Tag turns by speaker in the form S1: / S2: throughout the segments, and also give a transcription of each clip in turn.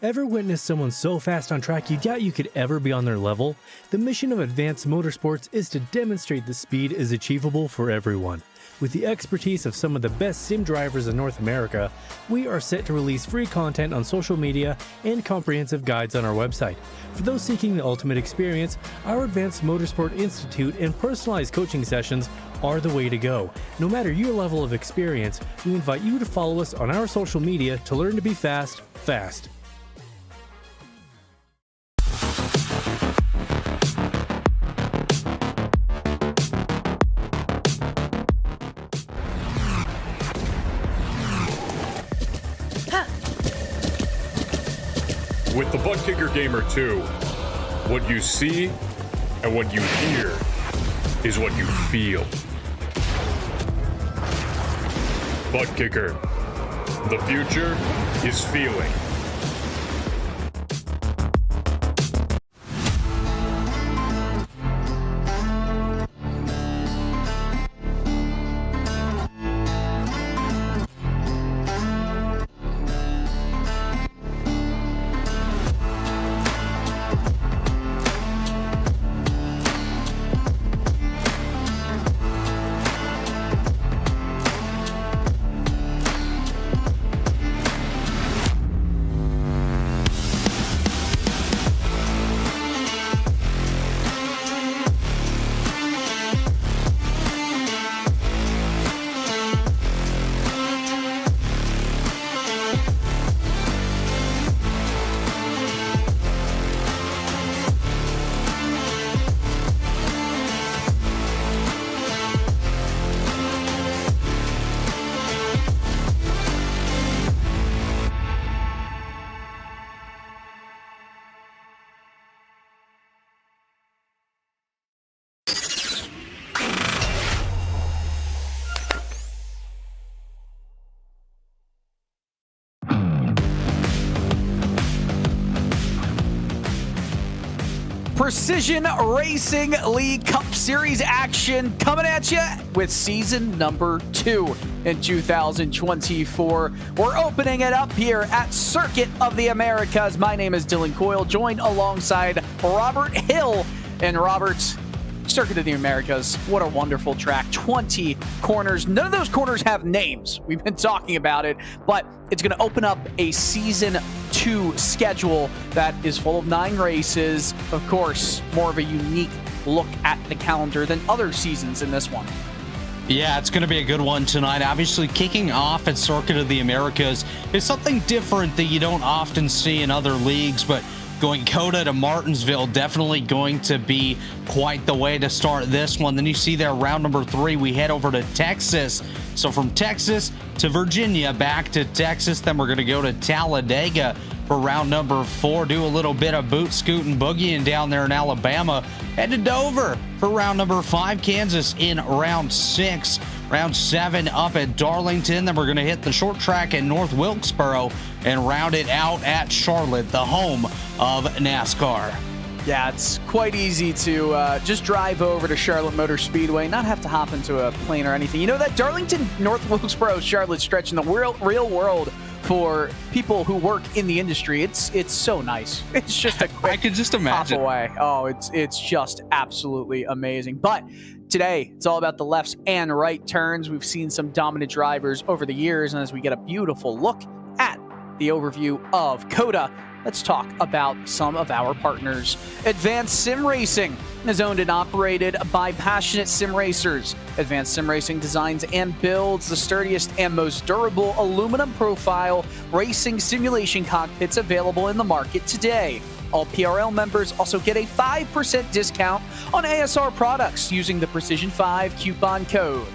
S1: Ever witnessed someone so fast on track you doubt you could ever be on their level? The mission of Advanced Motorsports is to demonstrate the speed is achievable for everyone. With the expertise of some of the best sim drivers in North America, we are set to release free content on social media and comprehensive guides on our website. For those seeking the ultimate experience, our Advanced Motorsport Institute and personalized coaching sessions are the way to go. No matter your level of experience, we invite you to follow us on our social media to learn to be fast.
S2: With the Butt Kicker Gamer 2, what you see and what you hear is what you feel. Butt Kicker. The future is feeling.
S3: Precision Racing League Cup Series action coming at you with season number 2 in 2024. We're opening it up here at Circuit of the Americas. My name is Dylan Coyle, joined alongside Robert Hill. And Robert, Circuit of the Americas, what a wonderful track. 20 corners. None of those corners have names. We've been talking about it, but it's going to open up a season 2 schedule that is full of 9 races. Of course, more of a unique look at the calendar than other seasons in this one.
S4: Yeah, it's going to be a good one tonight. Obviously, kicking off at Circuit of the Americas is something different that you don't often see in other leagues, but going COTA to Martinsville, definitely going to be quite the way to start this one. Then you see there round number 3, we head over to Texas. So from Texas to Virginia, back to Texas, then we're going to go to Talladega for round number 4, do a little bit of boot scooting boogieing down there in Alabama. Head to Dover for round number 5, Kansas in round 6. Round 7 up at Darlington. Then we're going to hit the short track at North Wilkesboro and round it out at Charlotte, the home of NASCAR.
S3: Yeah, it's quite easy to just drive over to Charlotte Motor Speedway, not have to hop into a plane or anything. You know, that Darlington, North Wilkesboro, Charlotte stretch in the real world for people who work in the industry, it's so nice. It's just a quick
S4: I could just imagine.
S3: hop away. Oh, it's just absolutely amazing. But today, it's all about the lefts and right turns. We've seen some dominant drivers over the years, and as we get a beautiful look at the overview of COTA, let's talk about some of our partners. Advanced Sim Racing is owned and operated by passionate sim racers. Advanced Sim Racing designs and builds the sturdiest and most durable aluminum profile racing simulation cockpits available in the market today. All PRL members also get a 5% discount on ASR products using the Precision 5 coupon code.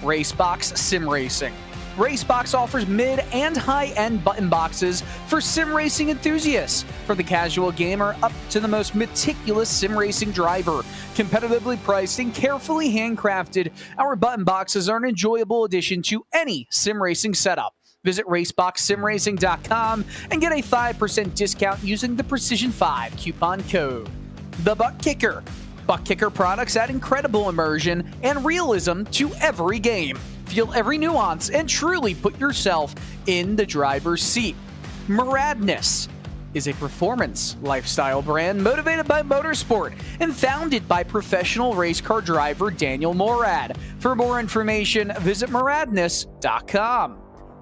S3: Racebox Sim Racing. Racebox offers mid and high-end button boxes for sim racing enthusiasts, from the casual gamer up to the most meticulous sim racing driver. Competitively priced and carefully handcrafted, our button boxes are an enjoyable addition to any sim racing setup. Visit raceboxsimracing.com and get a 5% discount using the Precision 5 coupon code. The Butt Kicker. Butt Kicker products add incredible immersion and realism to every game. Feel every nuance and truly put yourself in the driver's seat. Muradness. is a performance lifestyle brand motivated by motorsport and founded by professional race car driver Daniel Morad. For more information, visit moradness.com.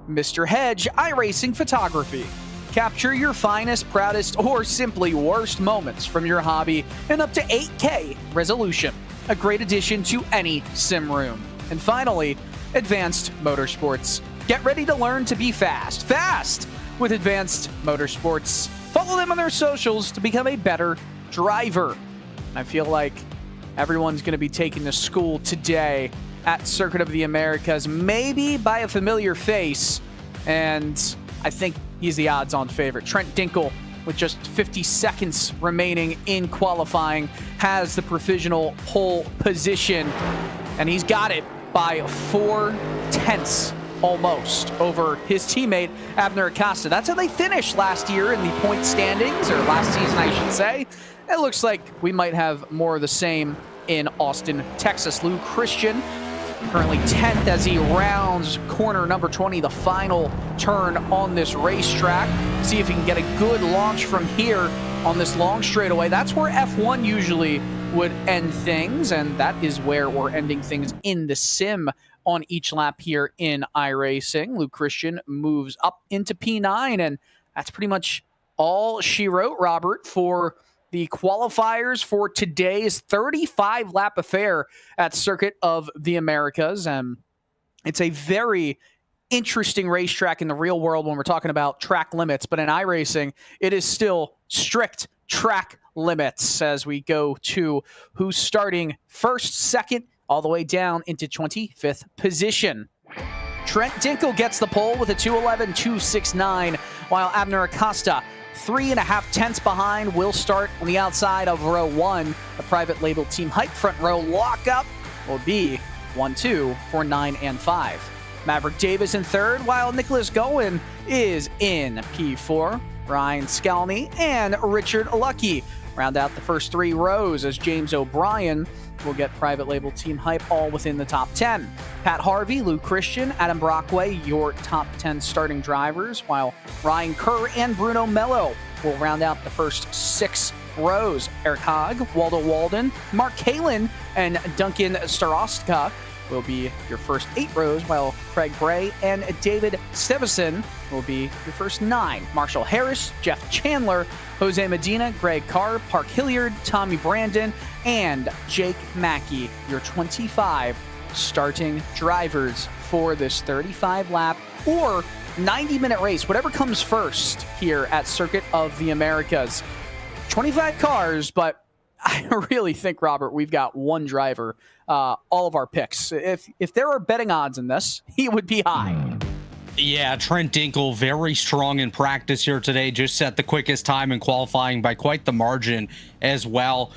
S3: Mr. Hedge iRacing Photography. Capture your finest, proudest, or simply worst moments from your hobby in up to 8K resolution. A great addition to any sim room. And finally, Advanced Motorsports. Get ready to learn to be fast. Fast! With Advanced Motorsports. Follow them on their socials to become a better driver. I feel like everyone's going to be taken to school today at Circuit of the Americas, maybe by a familiar face, and I think he's the odds-on favorite. Trent Dinkel, with just 50 seconds remaining in qualifying, has the provisional pole position, and he's got it by 4/10 almost over his teammate Abner Acosta. That's how they finished last year in the point standings, or last season I should say. It looks like we might have more of the same in Austin, Texas. Lou Christian currently 10th as he rounds corner number 20, the final turn on this racetrack. See if he can get a good launch from here on this long straightaway. That's where F1 usually would end things, and that is where we're ending things in the sim on each lap here in iRacing. Luke Christian moves up into P9, and that's pretty much all she wrote, Robert, for the qualifiers for today's 35-lap affair at Circuit of the Americas. And it's a very interesting racetrack in the real world when we're talking about track limits, but in iRacing, it is still strict track limits as we go to who's starting first, second, all the way down into 25th position. Trent Dinkel gets the pole with a 2:11.269, while Abner Acosta, 3.5 tenths behind, will start on the outside of row 1. The private label Team Hype front row lockup will be 1-2 for 9 and 5. Maverick Davis in third, while Nicholas Gowen is in P4. Ryan Scalny and Richard Lucky round out the first 3 rows, as James O'Brien will get private label Team Hype all within the top 10. Pat Harvey, Luke Christian, Adam Brockway, your top 10 starting drivers, while Ryan Kerr and Bruno Mello will round out the first 6 rows. Eric Haag, Waldo Walden, Mark Kalin, and Duncan Starostka will be your first 8 rows, while Craig Bray and David Stevison will be your first 9. Marshall Harris, Jeff Chandler, Jose Medina, Greg Carr, Park Hilliard, Tommy Brandon, and Jake Mackey, your 25 starting drivers for this 35-lap or 90-minute race, whatever comes first here at Circuit of the Americas. 25 cars, but I really think, Robert, we've got one driver, all of our picks. If there are betting odds in this, he would be high.
S4: Yeah, Trent Dinkel, very strong in practice here today. Just set the quickest time in qualifying by quite the margin as well.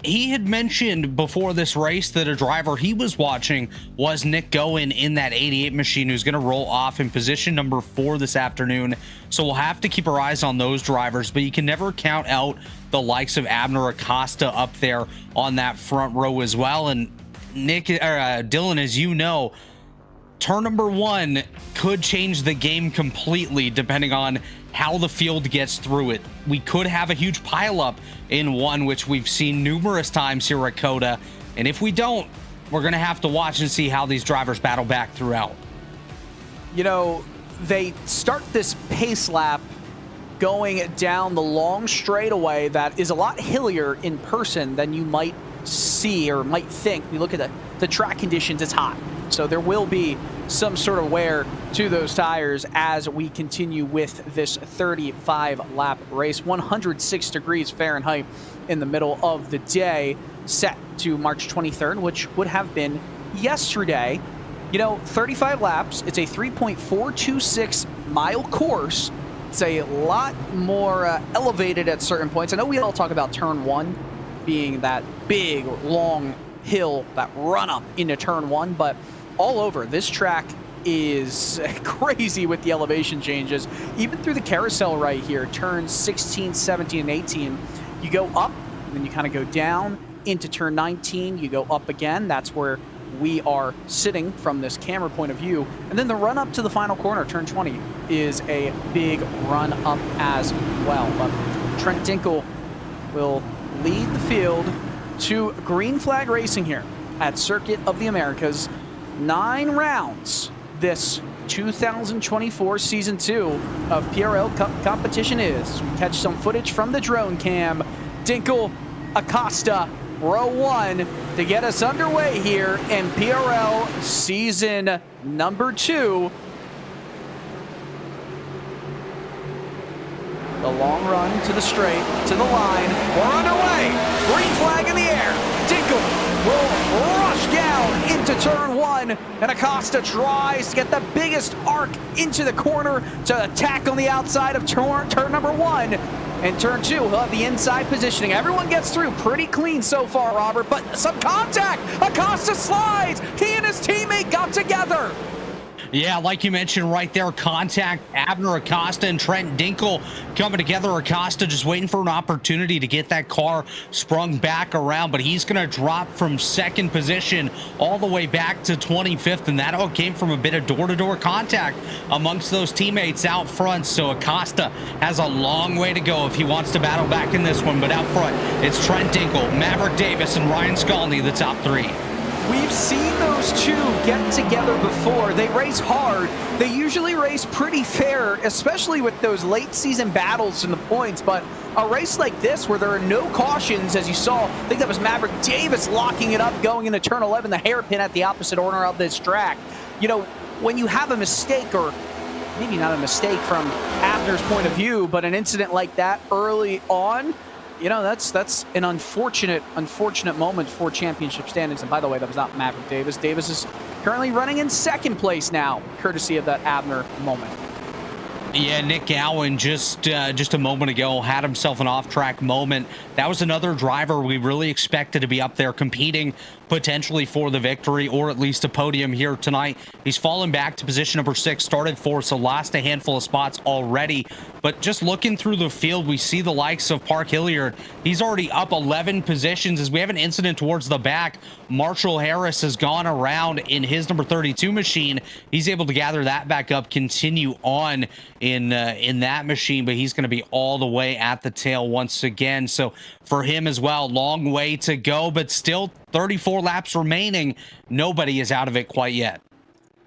S4: He had mentioned before this race that a driver he was watching was Nick Gowen in that 88 machine, who's going to roll off in position number 4 this afternoon. So we'll have to keep our eyes on those drivers, but you can never count out the likes of Abner Acosta up there on that front row as well. And Dylan, as you know, turn number 1 could change the game completely depending on how the field gets through it. We could have a huge pileup in 1, which we've seen numerous times here at COTA. And if we don't, we're going to have to watch and see how these drivers battle back throughout.
S3: You know, they start this pace lap going down the long straightaway that is a lot hillier in person than you might see or might think. You look at the track conditions, it's hot. So there will be some sort of wear to those tires as we continue with this 35-lap race. 106 degrees Fahrenheit in the middle of the day, set to March 23rd, which would have been yesterday. You know, 35 laps, it's a 3.426 mile course. It's a lot more elevated at certain points. I know we all talk about turn 1 being that big, long hill, that run up into turn 1, but all over this track is crazy with the elevation changes. Even through the carousel right here, turns 16, 17, and 18, you go up, and then you kind of go down into turn 19, you go up again. That's where we are sitting from this camera point of view. And then the run up to the final corner, turn 20, is a big run up as well. But Trent Dinkel will lead the field to green flag racing here at Circuit of the Americas. 9 rounds this 2024 Season 2 of PRL Cup competition is. We catch some footage from the drone cam. Dinkel, Acosta, row 1 to get us underway here in PRL Season number 2. The long run to the straight, to the line. We're underway. Green flag in the air. Dinkel will rush down into turn 1, and Acosta tries to get the biggest arc into the corner to attack on the outside of turn number 1. And turn 2, he'll have the inside positioning. Everyone gets through pretty clean so far, Robert, but some contact. Acosta slides. He and his teammate got together.
S4: Yeah, like you mentioned right there, contact. Abner Acosta and Trent Dinkel coming together. Acosta just waiting for an opportunity to get that car sprung back around, but he's going to drop from 2nd position all the way back to 25th, and that all came from a bit of door-to-door contact amongst those teammates out front. So Acosta has a long way to go if he wants to battle back in this one, but out front, it's Trent Dinkel, Maverick Davis, and Ryan Skolny, the top 3.
S3: We've seen those two get together before. They race hard. They usually race pretty fair, especially with those late season battles in the points. But a race like this where there are no cautions, as you saw, I think that was Maverick Davis locking it up going into turn 11, the hairpin at the opposite corner of this track. You know, when you have a mistake, or maybe not a mistake from Abner's point of view, but an incident like that early on, you know, that's an unfortunate moment for championship standings. And by the way, that was not Maverick Davis. Davis is currently running in 2nd place now, courtesy of that Abner moment.
S4: Yeah, Nick Gowan just a moment ago had himself an off-track moment. That was another driver we really expected to be up there competing potentially for the victory or at least a podium here tonight. He's fallen back to position number 6, started 4, so lost a handful of spots already. But just looking through the field, we see the likes of Park Hilliard. He's already up 11 positions as we have an incident towards the back. Marshall Harris has gone around in his number 32 machine. He's able to gather that back up, continue on in that machine, but he's going to be all the way at the tail once again. So for him as well, long way to go, but still 34 laps remaining. Nobody is out of it quite yet.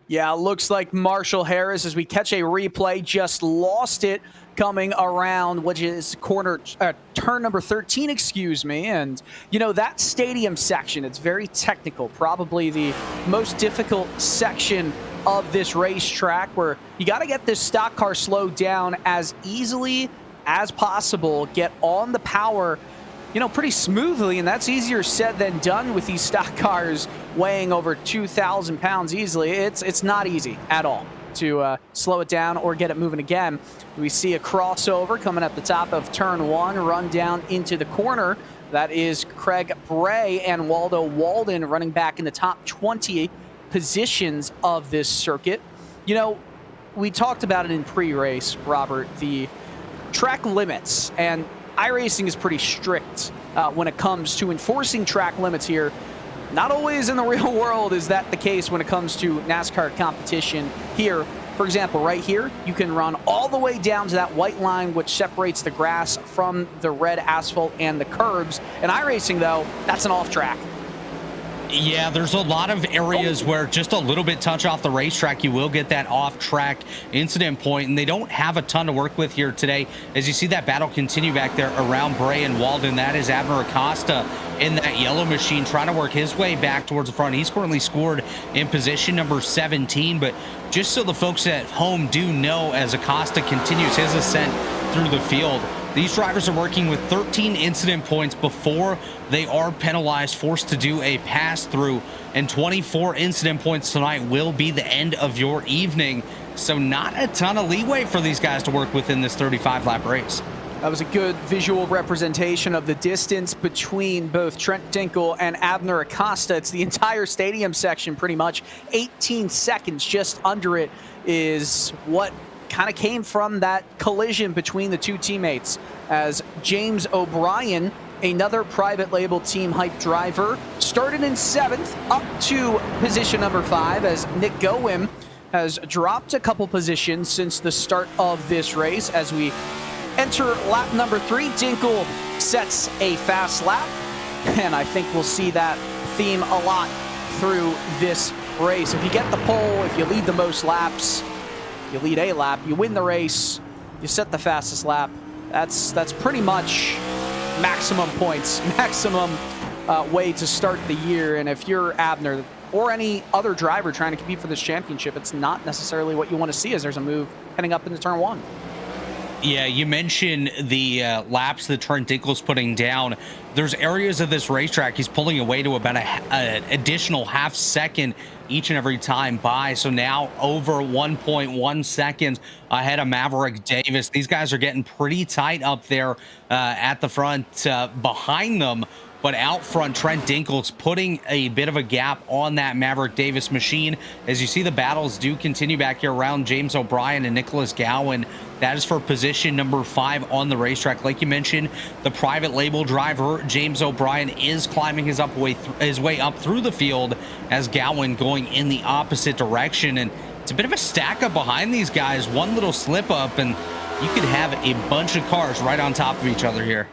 S3: Yeah, looks like Marshall Harris, as we catch a replay, just lost it coming around, which is turn number 13, excuse me. And, you know, that stadium section, it's very technical, probably the most difficult section of this racetrack, where you got to get this stock car slowed down as easily as possible, get on the power, you know, pretty smoothly, and that's easier said than done with these stock cars weighing over 2,000 pounds easily. It's not easy at all to slow it down or get it moving again. We see a crossover coming up the top of turn 1, run down into the corner. That is Craig Bray and Waldo Walden running back in the top 20 positions of this circuit. You know, we talked about it in pre-race, Robert, the track limits, and iRacing is pretty strict when it comes to enforcing track limits here. Not always in the real world is that the case when it comes to NASCAR competition here. For example, right here, you can run all the way down to that white line which separates the grass from the red asphalt and the curbs. In iRacing, though, that's an off track.
S4: Yeah, there's a lot of areas where just a little bit touch off the racetrack, you will get that off-track incident point, and they don't have a ton to work with here today. As you see that battle continue back there around Bray and Walden, that is Abner Acosta in that yellow machine trying to work his way back towards the front. He's currently scored in position number 17, but just so the folks at home do know, as Acosta continues his ascent through the field, these drivers are working with 13 incident points before they are penalized, forced to do a pass-through, and 24 incident points tonight will be the end of your evening. So not a ton of leeway for these guys to work with in this 35-lap race.
S3: That was a good visual representation of the distance between both Trent Dinkel and Abner Acosta. It's the entire stadium section, pretty much. 18 seconds just under it is what kind of came from that collision between the two teammates, as James O'Brien another private label team hype driver, started in 7th, up to position number 5 as Nick Gowim has dropped a couple positions since the start of this race. As we enter lap number 3, Dinkel sets a fast lap, and I think we'll see that theme a lot through this race. If you get the pole, if you lead the most laps, you lead a lap, you win the race, you set the fastest lap, that's pretty much maximum points, maximum way to start the year. And if you're Abner or any other driver trying to compete for this championship, it's not necessarily what you want to see, as there's a move heading up into turn 1.
S4: Yeah, you mentioned the laps that Trent Dinkel's putting down. There's areas of this racetrack he's pulling away to about an additional half second each and every time by. So now over 1.1 seconds ahead of Maverick Davis. These guys are getting pretty tight up there at the front behind them. But out front, Trent Dinkel's putting a bit of a gap on that Maverick Davis machine. As you see, the battles do continue back here around James O'Brien and Nicholas Gowan. That is for position number 5 on the racetrack. Like you mentioned, the private label driver, James O'Brien, is climbing his way up through the field, as Gowan going in the opposite direction. And it's a bit of a stack up behind these guys. One little slip up, and you could have a bunch of cars right on top of each other here.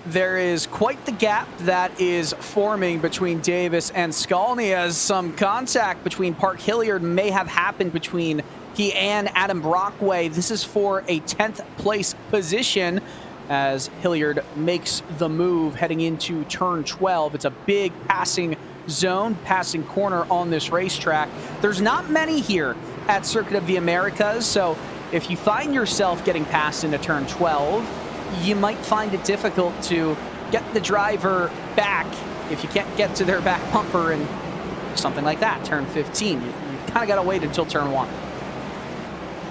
S3: There is quite the gap that is forming between Davis and Skalny, as some contact between Park Hilliard may have happened between he and Adam Brockway. This is for a 10th place position as Hilliard makes the move heading into turn 12. It's a big passing zone, passing corner on this racetrack. There's not many here at Circuit of the Americas, so if you find yourself getting passed into turn 12, you might find it difficult to get the driver back if you can't get to their back bumper and something like that. Turn 15, you've kind of got to wait until turn 1.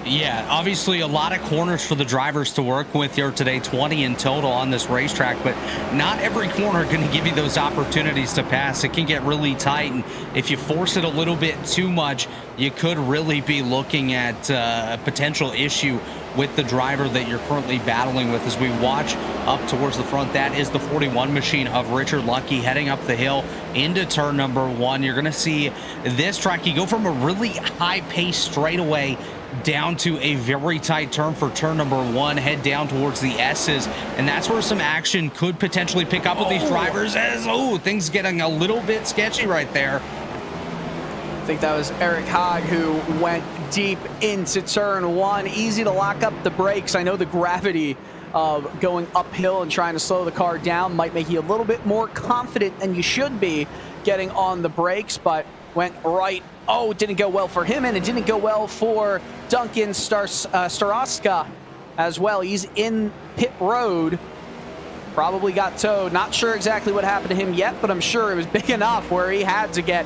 S4: Yeah, obviously a lot of corners for the drivers to work with here today, 20 in total on this racetrack, but not every corner going to give you those opportunities to pass. It can get really tight, and if you force it a little bit too much, you could really be looking at a potential issue with the driver that you're currently battling with. As we watch up towards the front, that is the 41 machine of Richard Lucky heading up the hill into turn number 1. You're going to see this track, you go from a really high-paced straightaway down to a very tight turn for turn number 1, head down towards the S's, and that's where some action could potentially pick up with these drivers, as things getting a little bit sketchy right there.
S3: I think that was Eric Haag who went deep into turn 1. Easy to lock up the brakes. I know the gravity of going uphill and trying to slow the car down might make you a little bit more confident than you should be getting on the brakes, but went right. It didn't go well for him, and it didn't go well for Duncan Staroska as well. He's in pit road. Probably got towed. Not sure exactly what happened to him yet, but I'm sure it was big enough where he had to get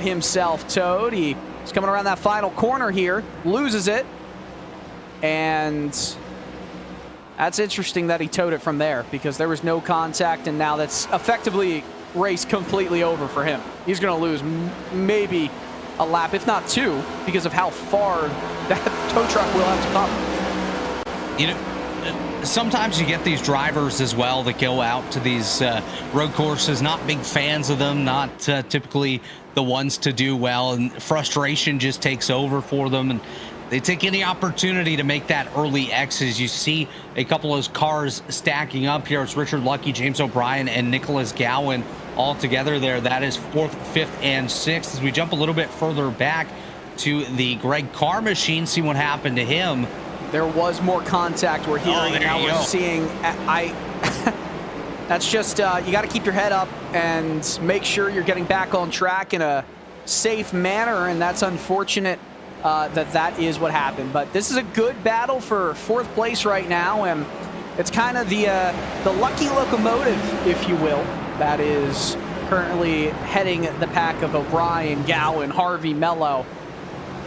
S3: himself towed. He's coming around that final corner here, loses it, and that's interesting that he towed it from there, because there was no contact, and now that's effectively race completely over for him. He's going to lose maybe a lap, if not 2, because of how far that tow truck will have to come.
S4: You know, sometimes you get these drivers as well that go out to these road courses, not big fans of them, not typically the ones to do well, and frustration just takes over for them, and they take any opportunity to make that early exit. You see a couple of those cars stacking up here. It's Richard Lucky, James O'Brien, and Nicholas Gowan all together there. That is 4th, 5th, and 6th. As we jump a little bit further back to the Greg Carr machine, see what happened to him.
S3: There was more contact we're hearing, and now we're seeing. That's just, you got to keep your head up and make sure you're getting back on track in a safe manner, and that's unfortunate that is what happened. But this is a good battle for 4th place right now, and it's kind of the lucky locomotive, if you will, that is currently heading the pack of O'Brien, Gowan, Harvey, Mello.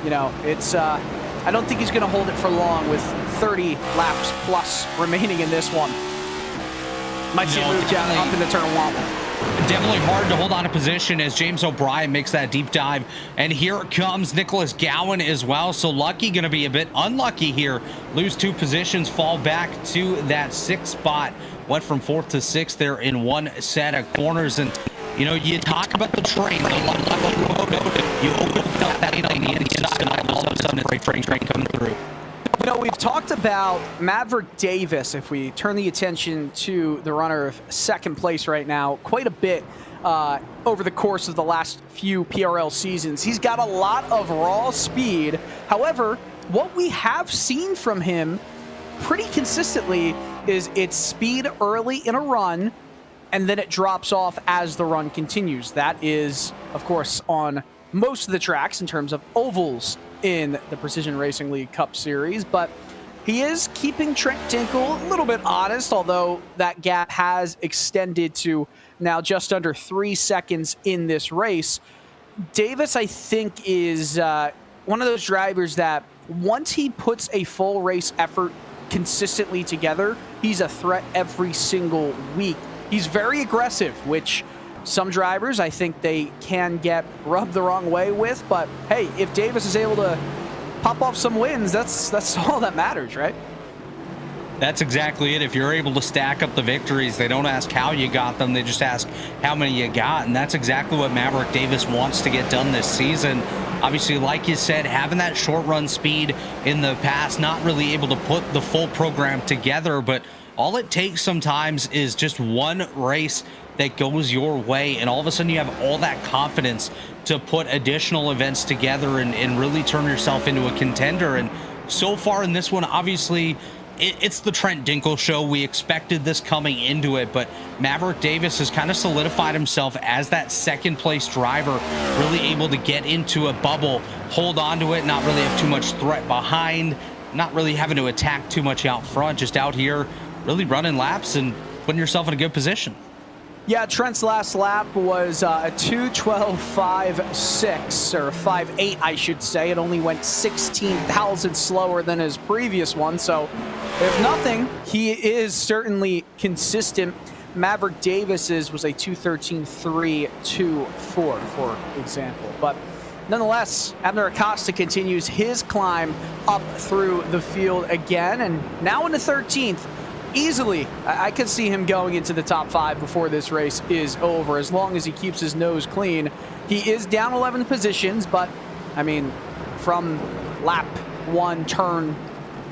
S3: You know, it's I don't think he's going to hold it for long with 30 laps plus remaining in this one. Might see a move down up into turn 1.
S4: Definitely hard to hold on to position as James O'Brien makes that deep dive. And here comes Nicholas Gowan as well. So Lucky going to be a bit unlucky here. Lose 2 positions, fall back to that 6th spot. Went from 4th to 6th there in one set of corners. And, you know, you talk about the train. You open up that lane on the inside, and all of a sudden it's a train coming through.
S3: You know, we've talked about Maverick Davis, if we turn the attention to the runner of 2nd place right now, quite a bit over the course of the last few PRL seasons. He's got a lot of raw speed. However, what we have seen from him pretty consistently is its speed early in a run, and then it drops off as the run continues. That is, of course, on most of the tracks in terms of ovals in the Precision Racing League Cup Series, but he is keeping Trent Dinkle a little bit honest, although that gap has extended to now just under 3 seconds in this race. Davis, I think, is one of those drivers that once he puts a full race effort consistently together, he's a threat every single week. He's very aggressive, which some drivers, I think they can get rubbed the wrong way with, but hey, if Davis is able to pop off some wins, that's all that matters, right?
S4: That's exactly it. If you're able to stack up the victories, they don't ask how you got them, they just ask how many you got, and that's exactly what Maverick Davis wants to get done this season. Obviously, like you said, having that short run speed in the past, not really able to put the full program together, but all it takes sometimes is just one race that goes your way, and all of a sudden you have all that confidence to put additional events together and really turn yourself into a contender. And so far in this one, obviously it's the Trent Dinkle show. We expected this coming into it, but Maverick Davis has kind of solidified himself as that 2nd place driver, really able to get into a bubble, hold on to it, not really have too much threat behind, not really having to attack too much out front, just out here really running laps and putting yourself in a good position.
S3: Yeah, Trent's last lap was a 2:12.56, or 5:8, I should say. It only went 16,000 slower than his previous one. So, if nothing, he is certainly consistent. Maverick Davis's was a 2:13.324, for example. But nonetheless, Abner Acosta continues his climb up through the field again, and now into 13th. Easily, I could see him going into the top 5 before this race is over, as long as he keeps his nose clean. He is down 11 positions, but, I mean, from lap 1, turn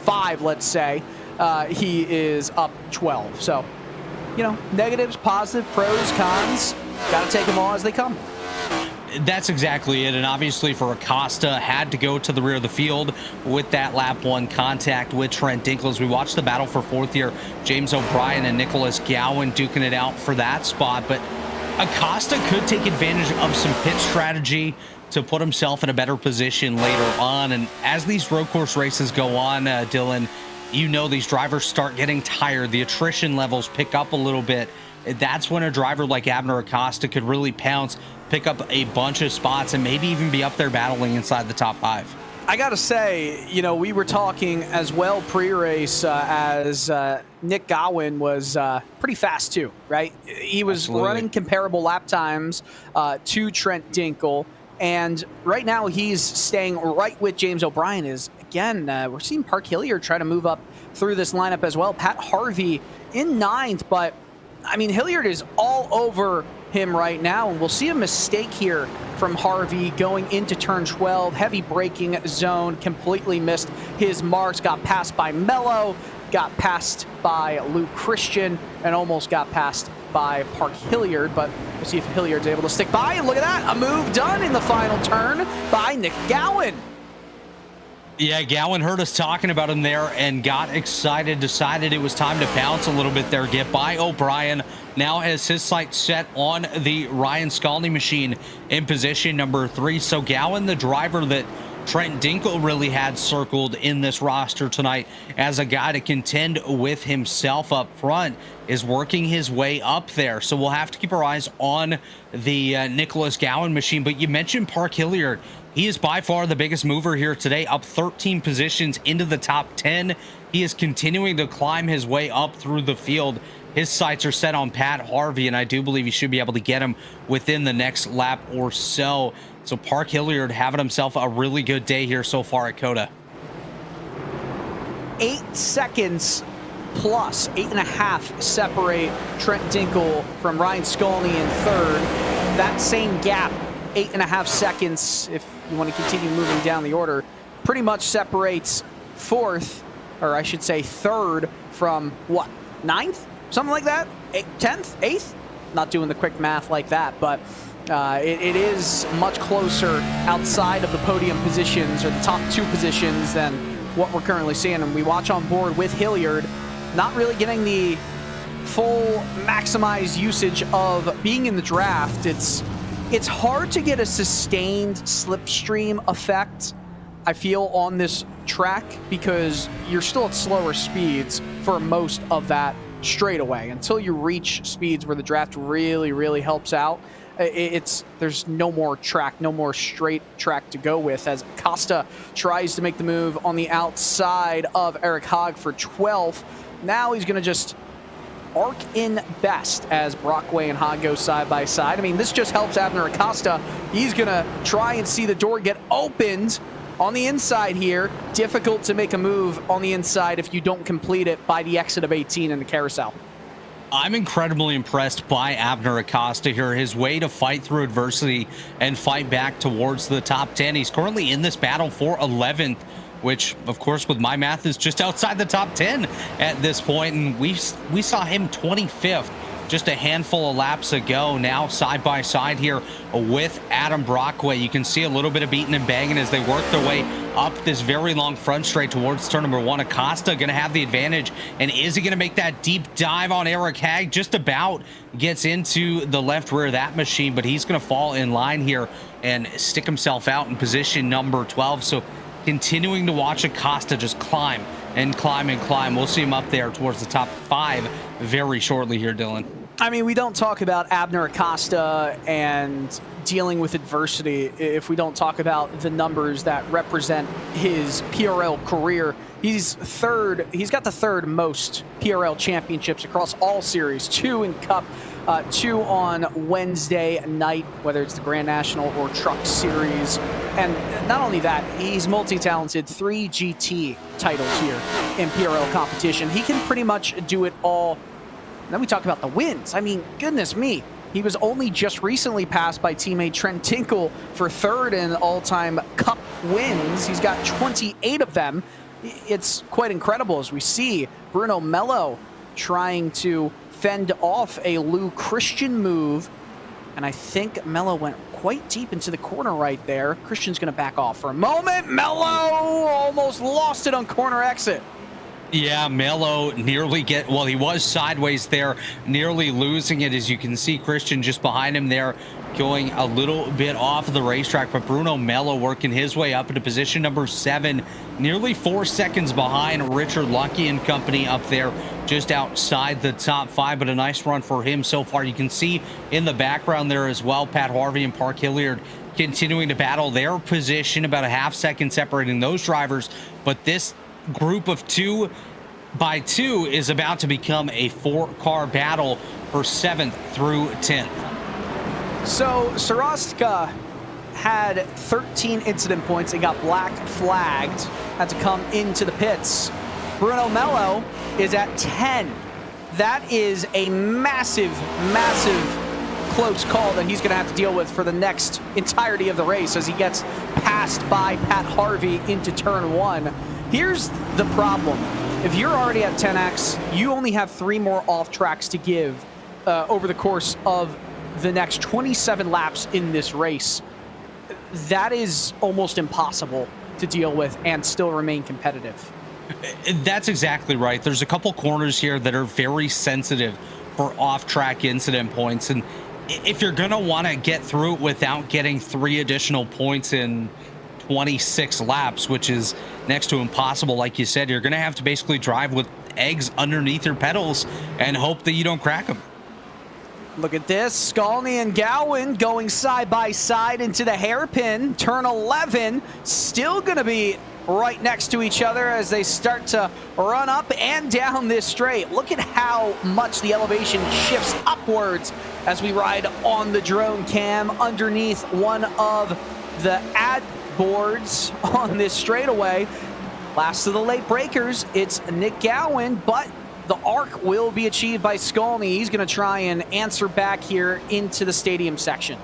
S3: 5, let's say, he is up 12. So, you know, negatives, positive, pros, cons, got to take them all as they come.
S4: That's exactly it, and obviously for Acosta, had to go to the rear of the field with that lap 1 contact with Trent Dinkle. As we watch the battle for 4th here, James O'Brien and Nicholas Gowan duking it out for that spot, but Acosta could take advantage of some pit strategy to put himself in a better position later on. And as these road course races go on, Dylan, you know these drivers start getting tired, the attrition levels pick up a little bit. That's when a driver like Abner Acosta could really pounce, pick up a bunch of spots, and maybe even be up there battling inside the top 5.
S3: I gotta say, you know, we were talking as well pre-race as Nick Gowan was pretty fast too, right? He was
S4: Absolutely.
S3: running comparable lap times to Trent Dinkle, and right now he's staying right with James O'Brien. Is again, we're seeing Park Hilliard try to move up through this lineup as well. Pat Harvey in 9th, but I mean, Hilliard is all over him right now, and we'll see a mistake here from Harvey going into turn 12. Heavy braking zone, completely missed his marks, got passed by Mello, got passed by Luke Christian, and almost got passed by Park Hilliard, but we'll see if Hilliard's able to stick by, and look at that, a move done in the final turn by Nick Gowan.
S4: Yeah, Gowan heard us talking about him there and got excited, decided it was time to bounce a little bit there, get by O'Brien. Now has his sights set on the Ryan Scalny machine in position number 3. So Gowan, the driver that Trent Dinkle really had circled in this roster tonight as a guy to contend with himself up front, is working his way up there. So we'll have to keep our eyes on the Nicholas Gowan machine. But you mentioned Park Hilliard. He is by far the biggest mover here today, up 13 positions into the top 10. He is continuing to climb his way up through the field. his sights are set on Pat Harvey, and I do believe he should be able to get him within the next lap or so. So Park Hilliard having himself a really good day here so far at COTA.
S3: 8 seconds plus, 8.5 separate Trent Dinkle from Ryan Skolny in third. That same gap, 8.5 seconds, if you want to continue moving down the order, pretty much separates fourth, or I should say third, from what, 9th? Something like that? 10th? 8th? Not doing the quick math like that, but it is much closer outside of the podium positions or the top 2 positions than what we're currently seeing. And we watch on board with Hilliard, not really getting the full maximized usage of being in the draft. It's hard to get a sustained slipstream effect, I feel, on this track, because you're still at slower speeds for most of that straightaway until you reach speeds where the draft really helps out. There's no more track, no more straight track to go with, as Costa tries to make the move on the outside of Eric Haag for 12th. Now he's going to just arc in best as Brockway and Haag go side by side. I mean, this just helps Abner Acosta. He's going to try and see the door get opened on the inside here. Difficult to make a move on the inside if you don't complete it by the exit of 18 in the carousel.
S4: I'm incredibly impressed by Abner Acosta here. His way to fight through adversity and fight back towards the top 10. He's currently in this battle for 11th, which, of course, with my math, is just outside the top 10 at this point. And we saw him 25th just a handful of laps ago. Now side by side here with Adam Brockway. You can see a little bit of beating and banging as they work their way up this very long front straight towards turn number 1. Acosta going to have the advantage, and is he going to make that deep dive on Eric Haag? Just about gets into the left rear of that machine, but he's going to fall in line here and stick himself out in position number 12. So continuing to watch Acosta just climb and climb and climb. We'll see him up there towards the top 5 very shortly here, Dylan.
S3: I mean, we don't talk about Abner Acosta and dealing with adversity if we don't talk about the numbers that represent his PRL career. He's got the third most PRL championships across all series, 2 in Cup, 2 on Wednesday night, whether it's the Grand National or Truck Series. And not only that, he's multi-talented, 3 GT titles here in PRL competition. He can pretty much do it all. And then we talk about the wins. I mean, goodness me. He was only just recently passed by teammate Trent Dinkle for 3rd in all-time Cup wins. He's got 28 of them. It's quite incredible as we see Bruno Mello trying to fend off a Lou Christian move. And I think Mello went quite deep into the corner right there. Christian's going to back off for a moment. Mello almost lost it on corner exit.
S4: Yeah, Mello nearly he was sideways there, nearly losing it. As you can see, Christian just behind him there, going a little bit off of the racetrack, but Bruno Mello working his way up into position number 7, nearly 4 seconds behind Richard Lucky and company up there, just outside the top 5, but a nice run for him so far. You can see in the background there as well, Pat Harvey and Park Hilliard continuing to battle their position, about a half second separating those drivers, but this group of 2 by 2 is about to become a 4-car battle for 7th through 10th.
S3: So Sarostka had 13 incident points and got black flagged, had to come into the pits. Bruno Mello is at 10. That is a massive close call that he's going to have to deal with for the next entirety of the race as he gets passed by Pat Harvey into turn 1. Here's the problem. If you're already at 10x, you only have 3 more off tracks to give over the course of the next 27 laps in this race. That is almost impossible to deal with and still remain competitive.
S4: That's exactly right. There's a couple corners here that are very sensitive for off-track incident points, and if you're going to want to get through it without getting 3 additional points in 26 laps, which is next to impossible, like you said, you're going to have to basically drive with eggs underneath your pedals and hope that you don't crack them.
S3: Look at this. Skolny and Gowan going side by side into the hairpin. Turn 11. Still going to be right next to each other as they start to run up and down this straight. Look at how much the elevation shifts upwards as we ride on the drone cam underneath one of the ad boards on this straightaway. Last of the late breakers, it's Nick Gowan, but the arc will be achieved by Skolny. He's going to try and answer back here into the stadium section.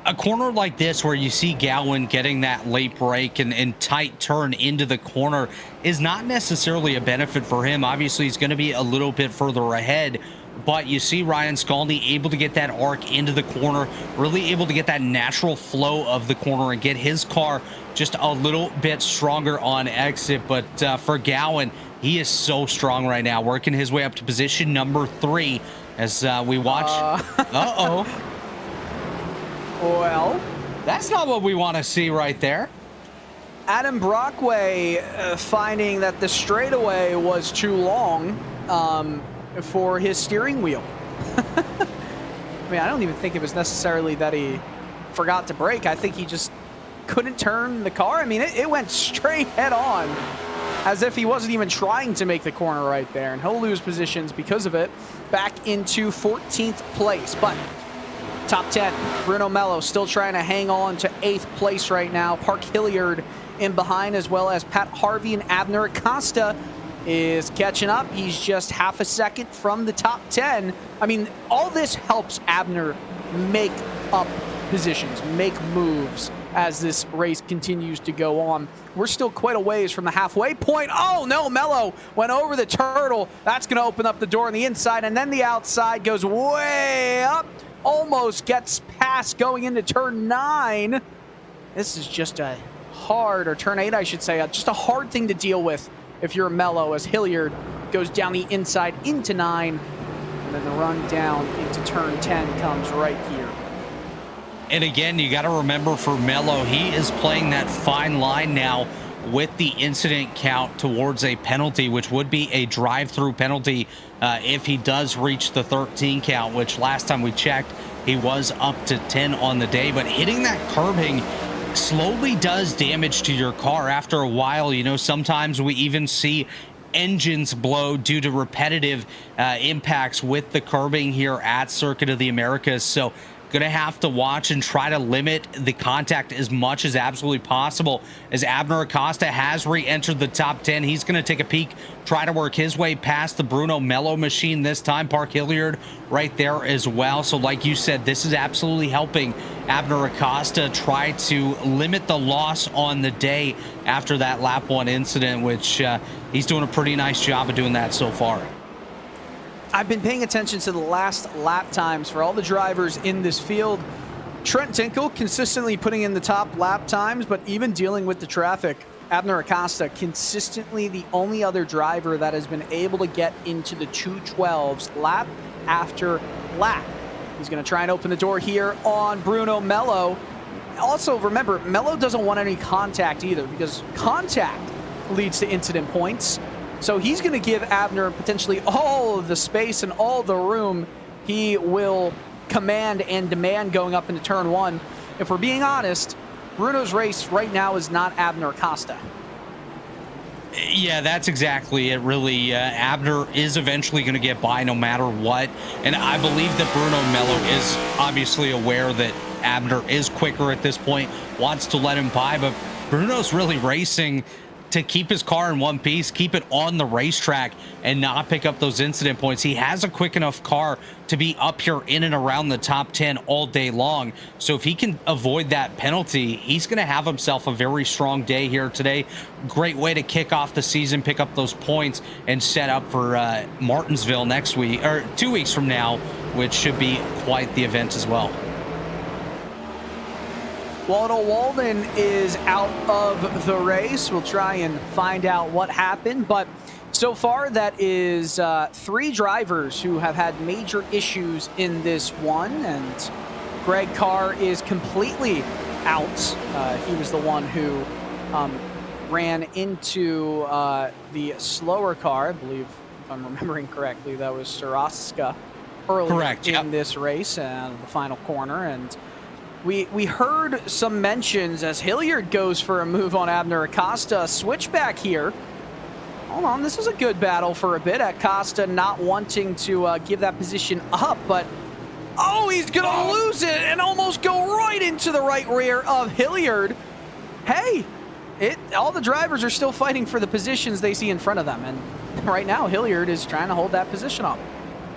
S4: A corner like this where you see Gowan getting that late break and tight turn into the corner is not necessarily a benefit for him. Obviously, he's going to be a little bit further ahead, but you see Ryan Skolny able to get that arc into the corner, really able to get that natural flow of the corner and get his car just a little bit stronger on exit. But for Gowan, he is so strong right now, working his way up to position number 3 as we watch. Uh-oh.
S3: Well,
S4: that's not what we want to see right there.
S3: Adam Brockway finding that the straightaway was too long for his steering wheel. I mean, I don't even think it was necessarily that he forgot to brake. I think he just couldn't turn the car. I mean, it went straight head on as if he wasn't even trying to make the corner right there. And he'll lose positions because of it, back into 14th place. But top 10, Bruno Mello still trying to hang on to 8th place right now. Park Hilliard in behind, as well as Pat Harvey and Abner Acosta is catching up. He's just half a second from the top 10. I mean, all this helps Abner make up positions, make moves as this race continues to go on. We're still quite a ways from the halfway point. Oh no, Mello went over the turtle. That's going to open up the door on the inside, and then the outside goes way up. Almost gets past going into turn 9. This is just a hard, or turn 8, I should say, just a hard thing to deal with if you're Mello, as Hilliard goes down the inside into 9, and then the run down into turn 10 comes right here.
S4: And again, you got to remember for Mello, he is playing that fine line now with the incident count towards a penalty, which would be a drive-through penalty if he does reach the 13 count, which last time we checked, he was up to 10 on the day. But hitting that curbing slowly does damage to your car after a while. You know, sometimes we even see engines blow due to repetitive impacts with the curbing here at Circuit of the Americas. So going to have to watch and try to limit the contact as much as absolutely possible. As Abner Acosta has re-entered the top 10, he's going to take a peek, try to work his way past the Bruno Mello machine this time. Park Hilliard right there as well. So like you said, this is absolutely helping Abner Acosta try to limit the loss on the day after that lap 1 incident, which he's doing a pretty nice job of doing that so far.
S3: I've been paying attention to the last lap times for all the drivers in this field. Trent Tinkle consistently putting in the top lap times, but even dealing with the traffic, Abner Acosta consistently the only other driver that has been able to get into the 212s lap after lap. He's going to try and open the door here on Bruno Mello. Also, remember, Mello doesn't want any contact either, because contact leads to incident points. So he's going to give Abner potentially all of the space and all the room he will command and demand going up into turn 1. If we're being honest, Bruno's race right now is not Abner Acosta.
S4: Yeah, that's exactly it, really. Abner is eventually going to get by no matter what. And I believe that Bruno Mello is obviously aware that Abner is quicker at this point, wants to let him by, but Bruno's really racing to keep his car in one piece, keep it on the racetrack, and not pick up those incident points. He has a quick enough car to be up here in and around the top 10 all day long. So if he can avoid that penalty, he's going to have himself a very strong day here today. Great way to kick off the season, pick up those points, and set up for Martinsville next week, or 2 weeks from now, which should be quite the event as well.
S3: Waldo Walden is out of the race. We'll try and find out what happened, but so far that is 3 drivers who have had major issues in this one, and Greg Carr is completely out. He was the one who ran into the slower car. I believe, if I'm remembering correctly, that was Saraska early in this race and the final corner, and We heard some mentions as Hilliard goes for a move on Abner Acosta. Switchback here. Hold on, this is a good battle for a bit. Acosta not wanting to give that position up, but oh, he's gonna lose it and almost go right into the right rear of Hilliard. Hey, all the drivers are still fighting for the positions they see in front of them, and right now Hilliard is trying to hold that position up.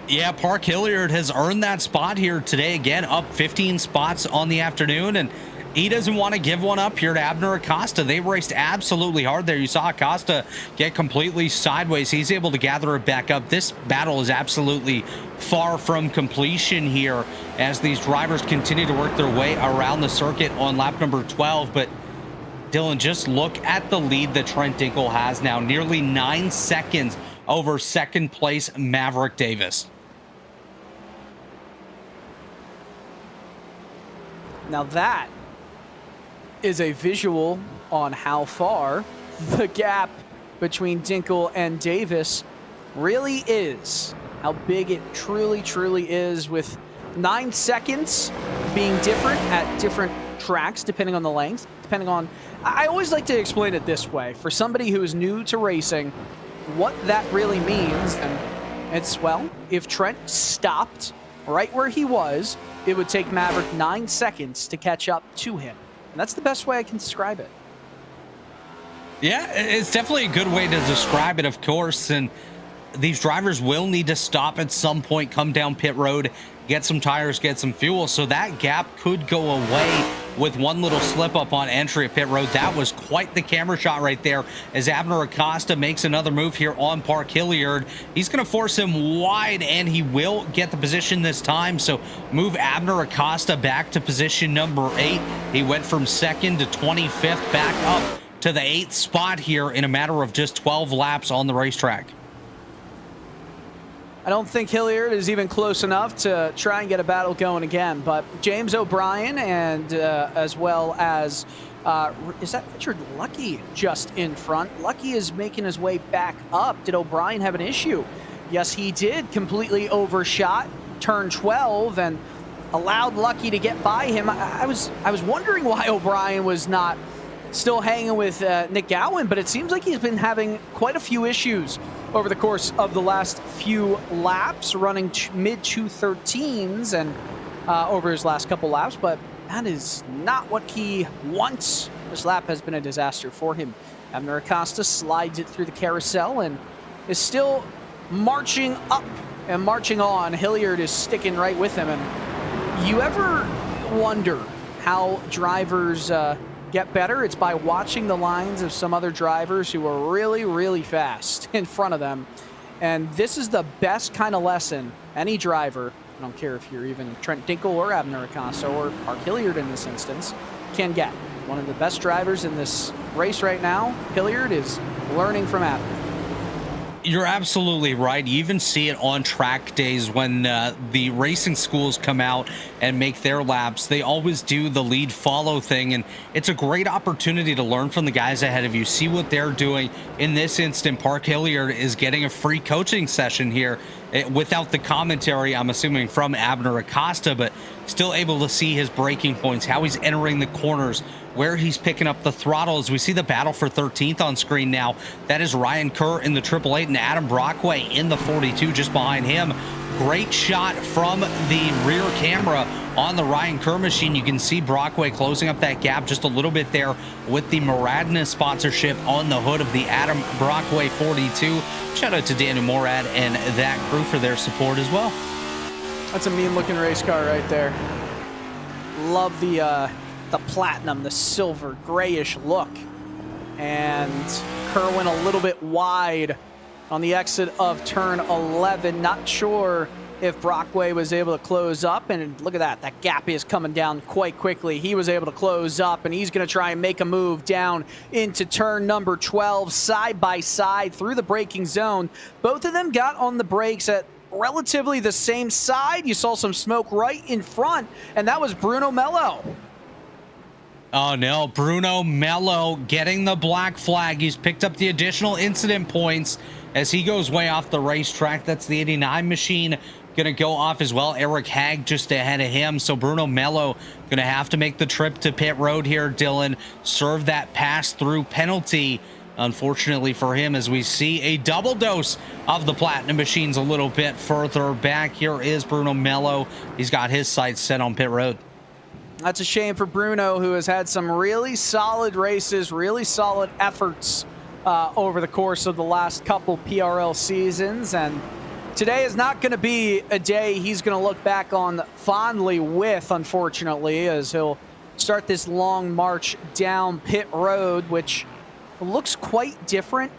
S4: Yeah, Park Hilliard has earned that spot here today. Again, up 15 spots on the afternoon, and he doesn't want to give one up here to Abner Acosta. They raced absolutely hard there. You saw Acosta get completely sideways. He's able to gather it back up. This battle is absolutely far from completion here as these drivers continue to work their way around the circuit on lap number 12. But Dylan, just look at the lead that Trent Dinkel has now. Nearly 9 seconds over second place Maverick Davis.
S3: Now that is a visual on how far the gap between Dinkel and Davis really is. How big it truly is, with 9 seconds being different at different tracks depending on the length, depending on... I always like to explain it this way. For somebody who is new to racing, what that really means, and it's, well, if Trent stopped right where he was, it would take Maverick 9 seconds to catch up to him. And that's the best way I can describe it.
S4: Yeah, it's definitely a good way to describe it, of course. And these drivers will need to stop at some point, come down pit road, get some tires, get some fuel. So that gap could go away with one little slip up on entry at pit road. That was quite the camera shot right there as Abner Acosta makes another move here on Park Hilliard. He's going to force him wide, and he will get the position this time. So move Abner Acosta back to position number 8. He went from second to 25th, back up to the 8th spot here in a matter of just 12 laps on the racetrack.
S3: I don't think Hilliard is even close enough to try and get a battle going again, but James O'Brien and as well as, is that Richard Lucky just in front? Lucky is making his way back up. Did O'Brien have an issue? Yes, he did. Completely overshot turn 12 and allowed Lucky to get by him. I was wondering why O'Brien was not still hanging with Nick Gowan, but it seems like he's been having quite a few issues over the course of the last few laps, running mid 213s and over his last couple laps, but that is not what he wants. This lap has been a disaster for him. Abner Acosta slides it through the carousel and is still marching up and marching on. Hilliard is sticking right with him. And you ever wonder how drivers get better? It's by watching the lines of some other drivers who are really fast in front of them. And this is the best kind of lesson any driver, I don't care if you're even Trent Dinkel or Abner Acosta or Park Hilliard in this instance, can get. One of the best drivers in this race right now, Hilliard, is learning from Abner.
S4: You're absolutely right. You even see it on track days when the racing schools come out and make their laps. They always do the lead follow thing, and it's a great opportunity to learn from the guys ahead of you, see what they're doing. In this instant, Park Hilliard is getting a free coaching session here without the commentary, I'm assuming, from Abner Acosta, but still able to see his braking points, how he's entering the corners, where he's picking up the throttle. As we see the battle for 13th on screen now, that is Ryan Kerr in the 888 and Adam Brockway in the 42 just behind him. Great shot from the rear camera on the Ryan Kerr machine. You can see Brockway closing up that gap just a little bit there with the Moradna sponsorship on the hood of the Adam Brockway 42. Shout out to Daniel Morad and that crew for their support as well.
S3: That's a mean looking race car right there. Love the platinum, the silver grayish look. And Kerr went a little bit wide on the exit of turn 11. Not sure if Brockway was able to close up, and look at that, that gap is coming down quite quickly. He was able to close up, and he's going to try and make a move down into turn number 12, side by side through the braking zone. Both of them got on the brakes at relatively the same side. You saw some smoke right in front, and that was Bruno Mello.
S4: Oh no, Bruno Mello getting the black flag. He's picked up the additional incident points as he goes way off the racetrack. That's the 89 machine gonna go off as well. Eric Hag just ahead of him. So Bruno Mello gonna have to make the trip to pit road here, Dylan. Serve that pass through penalty. Unfortunately for him, as we see a double dose of the platinum machines a little bit further back. Here is Bruno Mello. He's got his sights set on pit road.
S3: That's a shame for Bruno, who has had some really solid races, really solid efforts over the course of the last couple PRL seasons. And today is not going to be a day he's going to look back on fondly with, unfortunately, as he'll start this long march down pit road, which looks quite different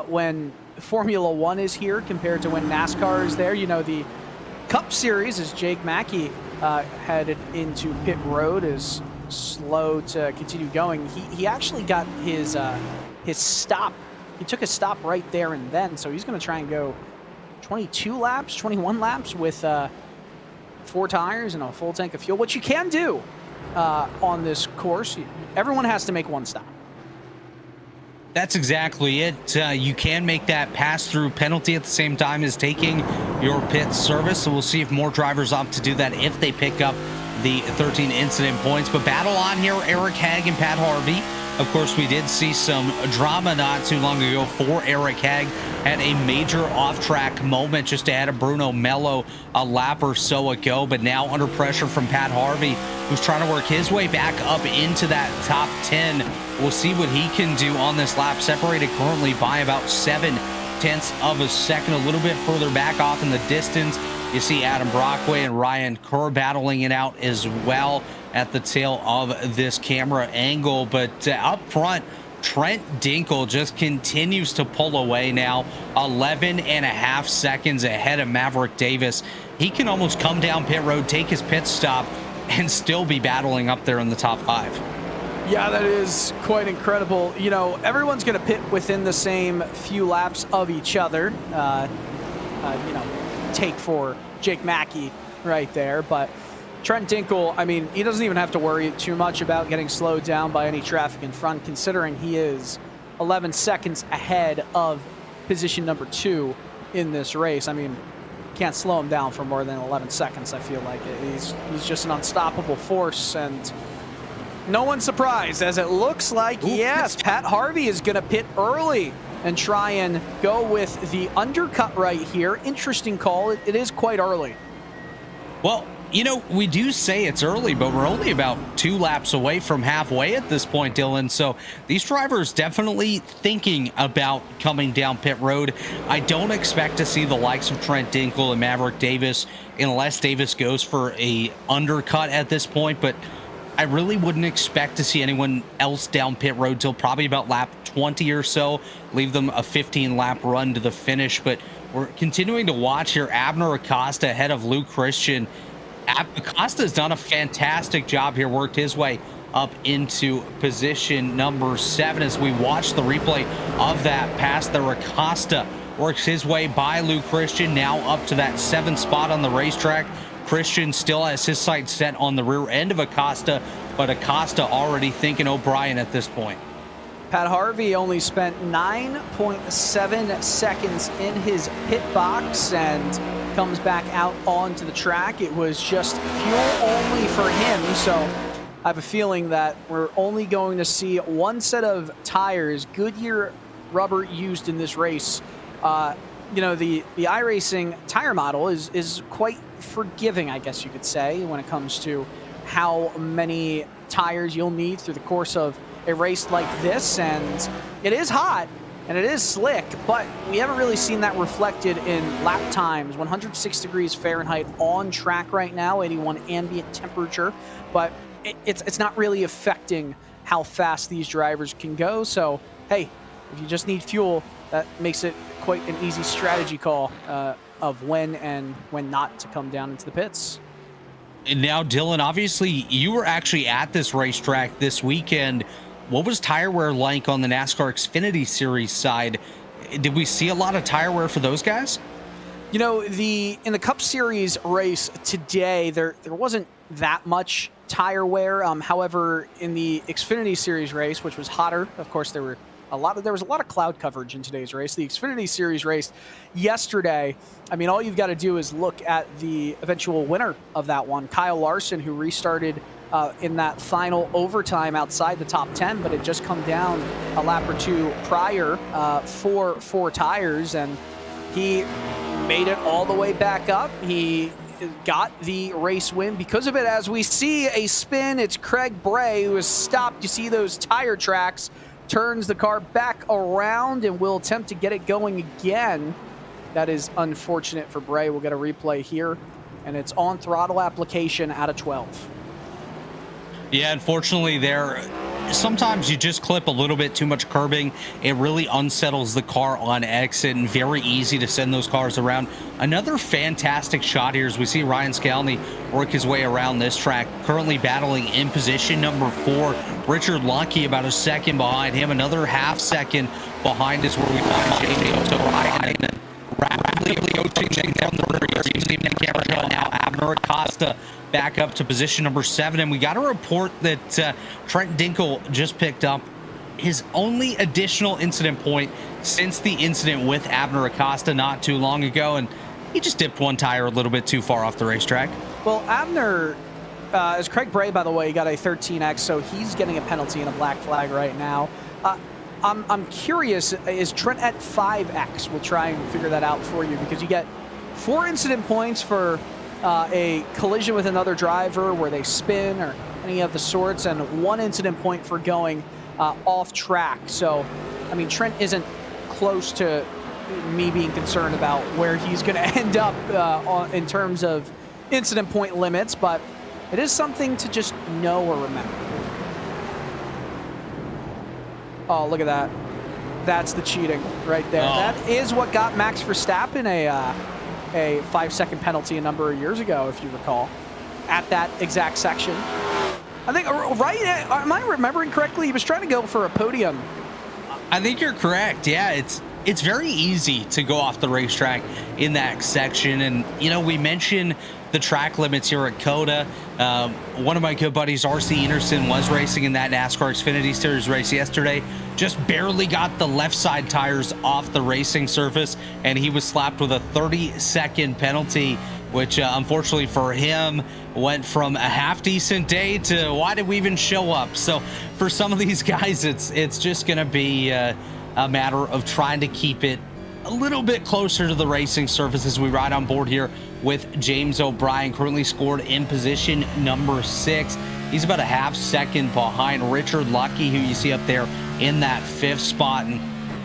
S3: when Formula One is here compared to when NASCAR is there. You know, the Cup Series, as Jake Mackey headed into pit road, is slow to continue going. He actually got his stop. He took a stop right there and then, so he's going to try and go 22 laps, 21 laps with 4 tires and a full tank of fuel, which you can do on this course. Everyone has to make one stop.
S4: That's exactly it. You can make that pass-through penalty at the same time as taking your pit service. So we'll see if more drivers opt to do that if they pick up the 13 incident points. But battle on here, Eric Hag and Pat Harvey. Of course, we did see some drama not too long ago for Eric Hag. Had a major off-track moment just ahead of Bruno Mello a lap or so ago. But now under pressure from Pat Harvey, who's trying to work his way back up into that top 10. We'll see what he can do on this lap, separated currently by about 0.7 of a second. A little bit further back off in the distance, you see Adam Brockway and Ryan Kerr battling it out as well at the tail of this camera angle. But up front, Trent Dinkle just continues to pull away now, 11.5 seconds ahead of Maverick Davis. He can almost come down pit road, take his pit stop, and still be battling up there in the top 5.
S3: Yeah, that is quite incredible. You know, everyone's going to pit within the same few laps of each other. You know, take for Jake Mackey right there. But Trent Dinkle, I mean, he doesn't even have to worry too much about getting slowed down by any traffic in front, considering he is 11 seconds ahead of position number 2 in this race. I mean, can't slow him down for more than 11 seconds, I feel like. He's just an unstoppable force, and no one's surprised, as it looks like, yes, Pat Harvey is going to pit early and try and go with the undercut right here. Interesting call. It is quite early.
S4: Well, you know, we do say it's early, but we're only about 2 laps away from halfway at this point, Dylan. So these drivers definitely thinking about coming down pit road. I don't expect to see the likes of Trent Dinkle and Maverick Davis unless Davis goes for a undercut at this point. But I really wouldn't expect to see anyone else down pit road till probably about lap 20 or so. Leave them a 15-lap run to the finish. But we're continuing to watch here. Abner Acosta ahead of Luke Christian. Acosta's done a fantastic job here, worked his way up into position number 7 as we watch the replay of that pass there. Acosta works his way by Luke Christian, now up to that 7th spot on the racetrack. Christian still has his sights set on the rear end of Acosta, but Acosta already thinking O'Brien at this point.
S3: Pat Harvey only spent 9.7 seconds in his pit box and comes back out onto the track. It was just fuel only for him, so I have a feeling that we're only going to see one set of tires, Goodyear rubber, used in this race. You know, the iRacing tire model is quite forgiving, I guess you could say, when it comes to how many tires you'll need through the course of a race like this. And it is hot and it is slick, but we haven't really seen that reflected in lap times. 106 degrees Fahrenheit on track right now, 81 ambient temperature, but it's not really affecting how fast these drivers can go. So, hey, if you just need fuel, that makes it quite an easy strategy call of when and when not to come down into the pits.
S4: And now, Dylan, obviously you were actually at this racetrack this weekend. What was tire wear like on the NASCAR Xfinity Series side? Did we see a lot of tire wear for those guys?
S3: You know, in the Cup Series race today, there wasn't that much tire wear. However, in the Xfinity Series race, which was hotter, of course, there was a lot of cloud coverage in today's race. The Xfinity Series race yesterday, I mean, all you've got to do is look at the eventual winner of that one, Kyle Larson, who restarted in that final overtime outside the top 10, but had just come down a lap or two prior for 4 tires, and he made it all the way back up. He got the race win because of it. As we see a spin, it's Craig Bray who is stopped. You see those tire tracks, turns the car back around and will attempt to get it going again. That is unfortunate for Bray. We'll get a replay here, and it's on throttle application out of 12.
S4: Yeah, unfortunately there, sometimes you just clip a little bit too much curbing. It really unsettles the car on exit, and very easy to send those cars around. Another fantastic shot here as we see Ryan Scalny work his way around this track, currently battling in position number 4. Richard Lucky about a second behind him, another half second behind is where we find COTA Ryan rapidly approaching down the rear. You see him in camera shot now. Abner Acosta back up to position number 7, and we got a report that Trent Dinkle just picked up his only additional incident point since the incident with Abner Acosta not too long ago, and he just dipped one tire a little bit too far off the racetrack.
S3: Well, Abner, as Craig Bray, by the way, got a 13X, so he's getting a penalty and a black flag right now. I'm curious, is Trent at 5X? We'll try and figure that out for you, because you get 4 incident points for a collision with another driver where they spin or any of the sorts, and 1 incident point for going off track. So, I mean, Trent isn't close to me being concerned about where he's going to end up in terms of incident point limits, but it is something to just know or remember. Oh, look at that. That's the cheating right there. Oh. That is what got Max Verstappen a 5-second penalty a number of years ago, if you recall, at that exact section. I think, right? Am I remembering correctly? He was trying to go for a podium.
S4: I think you're correct. Yeah, it's very easy to go off the racetrack in that section. And, you know, we mentioned the track limits here at COTA. One of my good buddies, RC Anderson, was racing in that NASCAR Xfinity Series race yesterday. Just barely got the left side tires off the racing surface, and he was slapped with a 30-second penalty, which unfortunately for him went from a half decent day to why did we even show up? So for some of these guys, it's just going to be a matter of trying to keep it a little bit closer to the racing surface as we ride on board here with James O'Brien, currently scored in position number 6. He's about a half second behind Richard Lucky, who you see up there in that 5th spot. And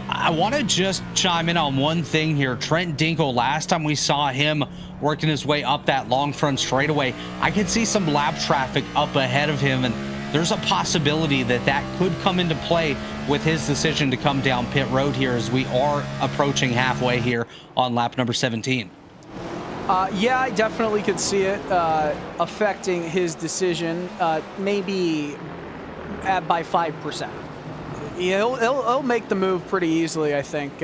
S4: I want to just chime in on one thing here. Trent Dinkle, last time we saw him working his way up that long front straightaway, I could see some lap traffic up ahead of him, and there's a possibility that that could come into play with his decision to come down pit road here as we are approaching halfway here on lap number 17.
S3: Yeah, I definitely could see it affecting his decision, maybe by 5%. He'll make the move pretty easily, I think.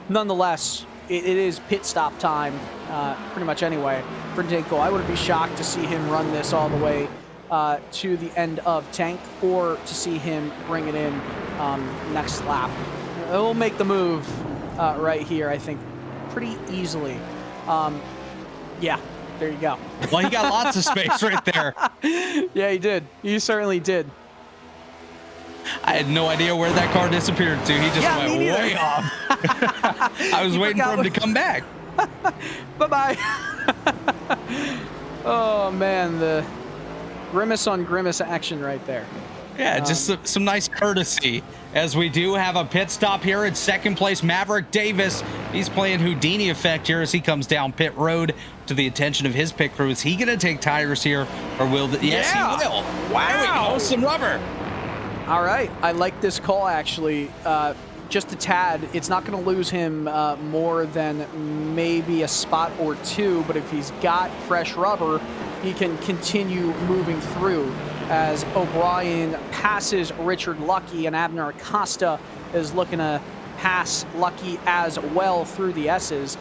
S3: Nonetheless, it is pit stop time pretty much anyway for Dinkle. I wouldn't be shocked to see him run this all the way to the end of tank, or to see him bring it in next lap. He'll make the move right here, I think, pretty easily. Yeah, there you go.
S4: Well, he got lots of space right there.
S3: Yeah, he did. He certainly did.
S4: I had no idea where that car disappeared to. He just went way off. I was waiting for him to come back.
S3: Bye-bye. Oh, man, the grimace on grimace action right there.
S4: Yeah, just some nice courtesy, as we do have a pit stop here in second place. Maverick Davis, he's playing Houdini effect here as he comes down pit road to the attention of his pit crew. Is he going to take tires here, or will yes, he will.
S3: Wow.
S4: There we go, some rubber.
S3: All right, I like this call, actually. Just a tad. It's not going to lose him more than maybe a spot or 2, but if he's got fresh rubber, he can continue moving through as O'Brien passes Richard Lucky, and Abner Acosta is looking to pass Lucky as well through the S's.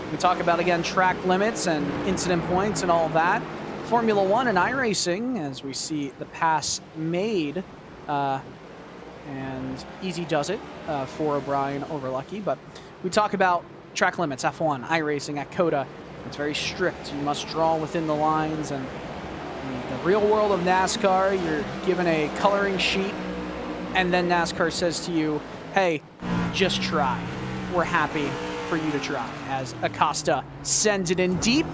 S3: We talk about, again, track limits and incident points and all that. Formula One and iRacing, as we see the pass made, and easy does it for O'Brien over Lucky. But we talk about track limits, F1, iRacing at COTA. It's very strict. You must draw within the lines, and in the real world of NASCAR, you're given a coloring sheet, and then NASCAR says to you, hey, just try. We're happy for you to try. As Acosta sends it in deep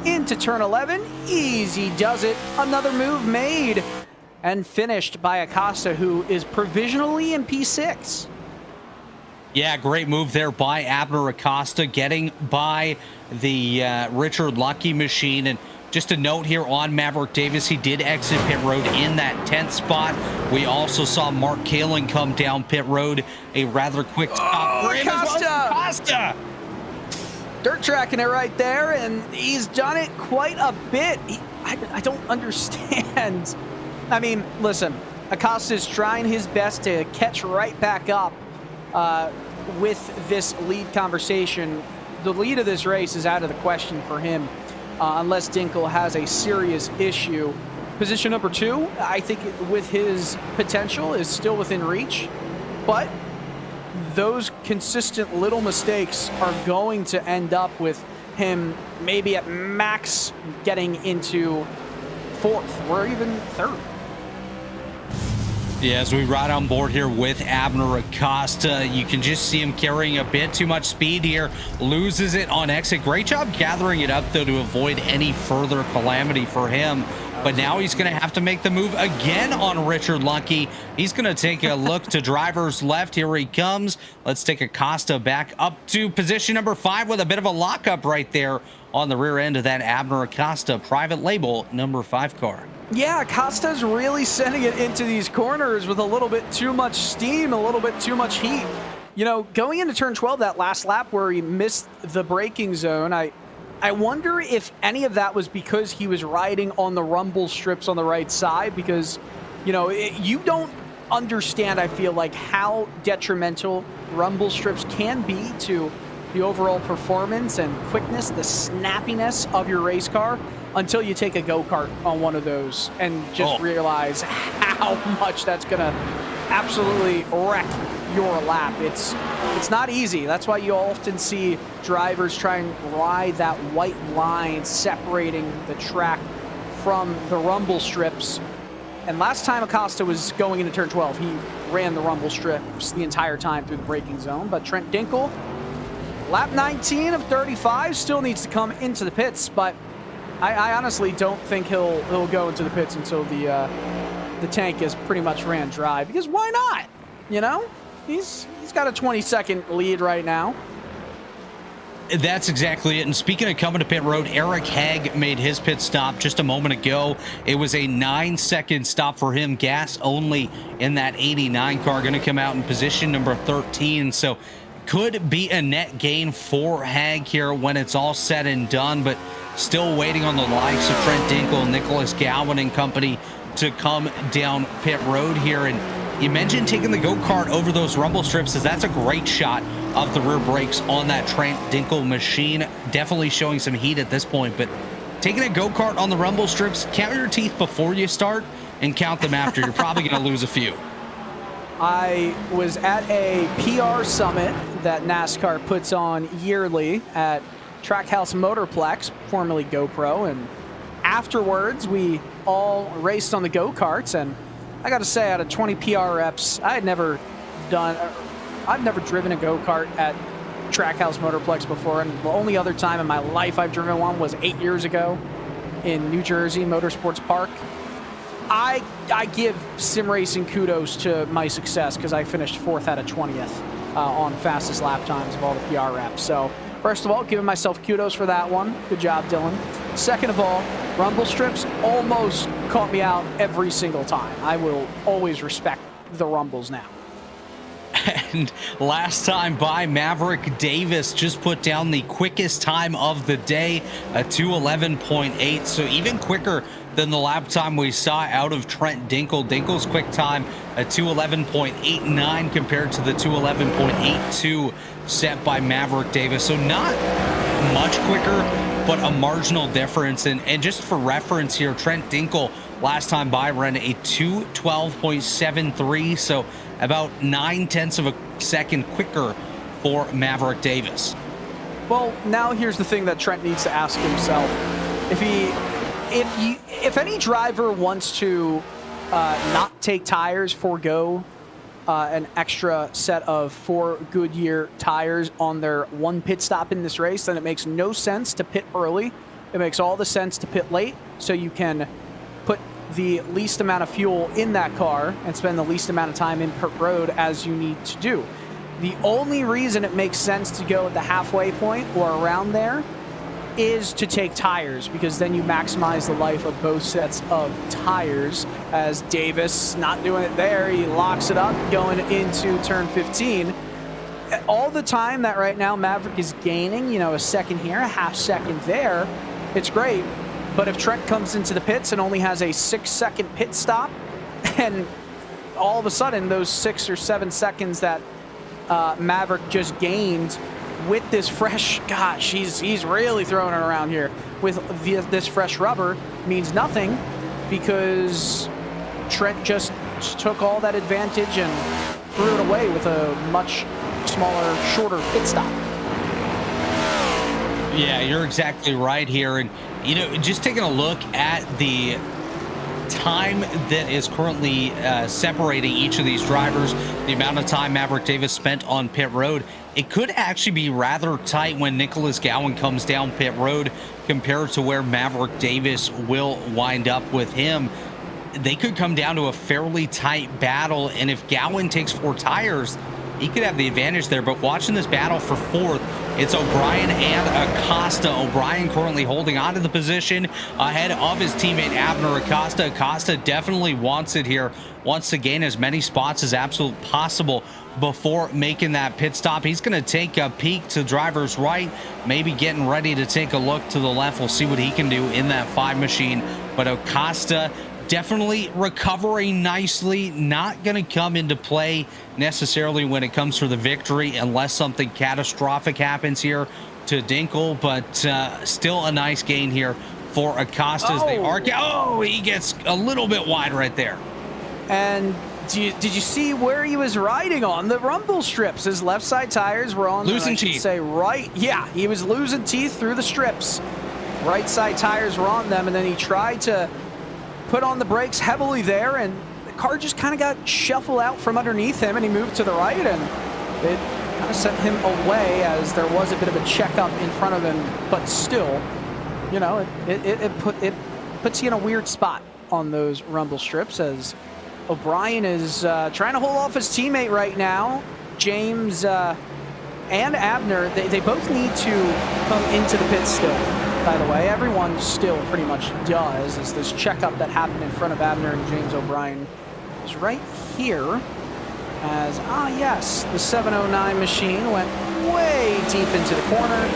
S3: into turn 11, easy does it. Another move made and finished by Acosta, who is provisionally in P6.
S4: Yeah, great move there by Abner Acosta, getting by the Richard Lucky machine. And just a note here on Maverick Davis, he did exit pit road in that 10th spot. We also saw Mark Kaling come down pit road, a rather quick stop for him as well. Acosta!
S3: Dirt tracking it right there, and he's done it quite a bit. I don't understand. I mean, listen, Acosta's trying his best to catch right back up with this lead conversation. The lead of this race is out of the question for him unless Dinkel has a serious issue. Position number 2, I think with his potential is still within reach, but those consistent little mistakes are going to end up with him maybe at max getting into 4th or even 3rd.
S4: Yeah, as we ride on board here with Abner Acosta, you can just see him carrying a bit too much speed here. Loses it on exit. Great job gathering it up, though, to avoid any further calamity for him. But now he's going to have to make the move again on Richard Lucky. He's going to take a look to driver's left. Here he comes. Let's take Acosta back up to position number 5 with a bit of a lockup right there on the rear end of that Abner Acosta private label number 5 car.
S3: Yeah, Acosta's really sending it into these corners with a little bit too much steam, a little bit too much heat. You know, going into turn 12, that last lap where he missed the braking zone, I wonder if any of that was because he was riding on the rumble strips on the right side, because, you know, you don't understand, I feel like, how detrimental rumble strips can be to the overall performance and quickness, the snappiness of your race car, until you take a go-kart on one of those and just realize how much that's going to absolutely wreck your lap. It's not easy. That's why you often see drivers try and ride that white line separating the track from the rumble strips. And last time Acosta was going into turn 12, he ran the rumble strips the entire time through the braking zone. But Trent Dinkel, lap 19 of 35, still needs to come into the pits, but I honestly don't think he'll go into the pits until the tank is pretty much ran dry, because why not? You know, he's got a 20-second lead right now.
S4: That's exactly it. And speaking of coming to pit road, Eric Haig made his pit stop just a moment ago. It was a 9-second stop for him, gas only in that 89 car, going to come out in position number 13. So could be a net gain for Haig here when it's all said and done, but still waiting on the likes of Trent Dinkel, Nicholas Gowan and company to come down pit road here. And you mentioned taking the go-kart over those rumble strips, as that's a great shot of the rear brakes on that Trent Dinkel machine. Definitely showing some heat at this point, but taking a go-kart on the rumble strips, count your teeth before you start and count them after. You're probably going to lose a few.
S3: I was at a PR summit that NASCAR puts on yearly at Trackhouse Motorplex, formerly GoPro, and afterwards we all raced on the go-karts, and I got to say, out of 20 PR reps, I've never driven a go-kart at Trackhouse Motorplex before, and the only other time in my life I've driven one was 8 years ago in New Jersey, Motorsports Park. I give sim racing kudos to my success, because I finished 4th out of 20th on fastest lap times of all the PR reps. So first of all, giving myself kudos for that one. Good job, Dylan. Second of all, rumble strips almost caught me out every single time. I will always respect the rumbles now.
S4: And last time by, Maverick Davis just put down the quickest time of the day, a 2:11.8. So even quicker than the lap time we saw out of Trent Dinkel. Dinkel's quick time, a 2:11.89 compared to the 2:11.82 set by Maverick Davis. So not much quicker, but a marginal difference. And just for reference here, Trent Dinkle last time by ran a 2:12.73, so about 9/10 of a second quicker for Maverick Davis.
S3: Well, now here's the thing that Trent needs to ask himself. If any driver wants to not take tires, forego an extra set of 4 Goodyear tires on their one pit stop in this race, then it makes no sense to pit early. It makes all the sense to pit late, so you can put the least amount of fuel in that car and spend the least amount of time in pit road as you need to do. The only reason it makes sense to go at the halfway point or around there is to take tires, because then you maximize the life of both sets of tires. As Davis not doing it there, he locks it up going into turn 15. All the time that right now Maverick is gaining, you know, a second here, a half second there, it's great. But if Trent comes into the pits and only has a 6-second pit stop, and all of a sudden those 6 or 7 seconds that Maverick just gained with this fresh, gosh, he's really throwing it around here, with this fresh rubber, means nothing, because Trent just took all that advantage and threw it away with a much smaller, shorter pit stop.
S4: Yeah, you're exactly right here. And, you know, just taking a look at the time that is currently separating each of these drivers, the amount of time Maverick Davis spent on pit road, it could actually be rather tight when Nicholas Gowan comes down pit road compared to where Maverick Davis will wind up with him. They could come down to a fairly tight battle, and if Gowan takes 4 tires, he could have the advantage there. But watching this battle for 4th, it's O'Brien and Acosta. O'Brien currently holding on to the position ahead of his teammate Abner Acosta. Acosta definitely wants it here, wants to gain as many spots as absolutely possible before making that pit stop. He's going to take a peek to driver's right, maybe getting ready to take a look to the left. We'll see what he can do in that 5 machine. But Acosta definitely recovering nicely, not going to come into play necessarily when it comes to the victory unless something catastrophic happens here to Dinkle, but still a nice gain here for Acosta as they arc. Oh, he gets a little bit wide right there.
S3: And did you see where he was riding on? The rumble strips. His left side tires were on
S4: losing teeth.
S3: Say right. Yeah, he was losing teeth through the strips. Right side tires were on them, and then he tried to put on the brakes heavily there, and the car just kind of got shuffled out from underneath him, and he moved to the right, and it kind of sent him away as there was a bit of a checkup in front of him. But still, you know, it puts you in a weird spot on those rumble strips, as O'Brien is trying to hold off his teammate right now. James and Abner, they both need to come into the pit still. By the way, everyone still pretty much does, as this checkup that happened in front of Abner and James O'Brien is right here. As, yes, the 709 machine went way deep into the corner,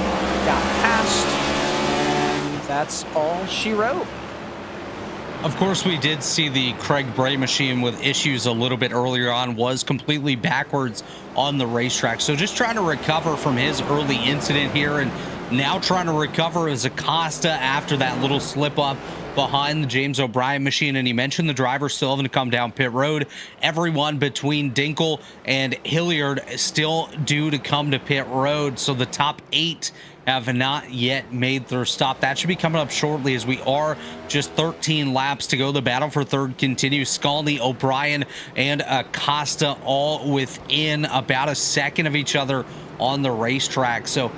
S3: got past, and that's all she wrote.
S4: Of course, we did see the Craig Bray machine with issues a little bit earlier on, was completely backwards on the racetrack. So just trying to recover from his early incident here, and now trying to recover as Acosta after that little slip up behind the James O'Brien machine. And he mentioned the driver still having to come down pit road. Everyone between Dinkle and Hilliard still due to come to pit road. So the top 8 have not yet made their stop. That should be coming up shortly, as we are just 13 laps to go. The battle for 3rd continues. Scully, O'Brien, and Acosta all within about a second of each other on the racetrack. So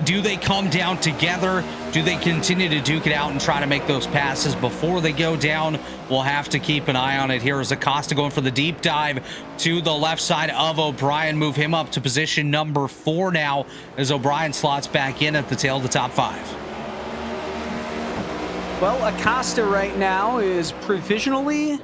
S4: do they come down together? Do they continue to duke it out and try to make those passes before they go down? We'll have to keep an eye on it. Here is Acosta going for the deep dive to the left side of O'Brien. Move him up to position number 4 now, as O'Brien slots back in at the tail of the top 5.
S3: Well, Acosta right now is provisionally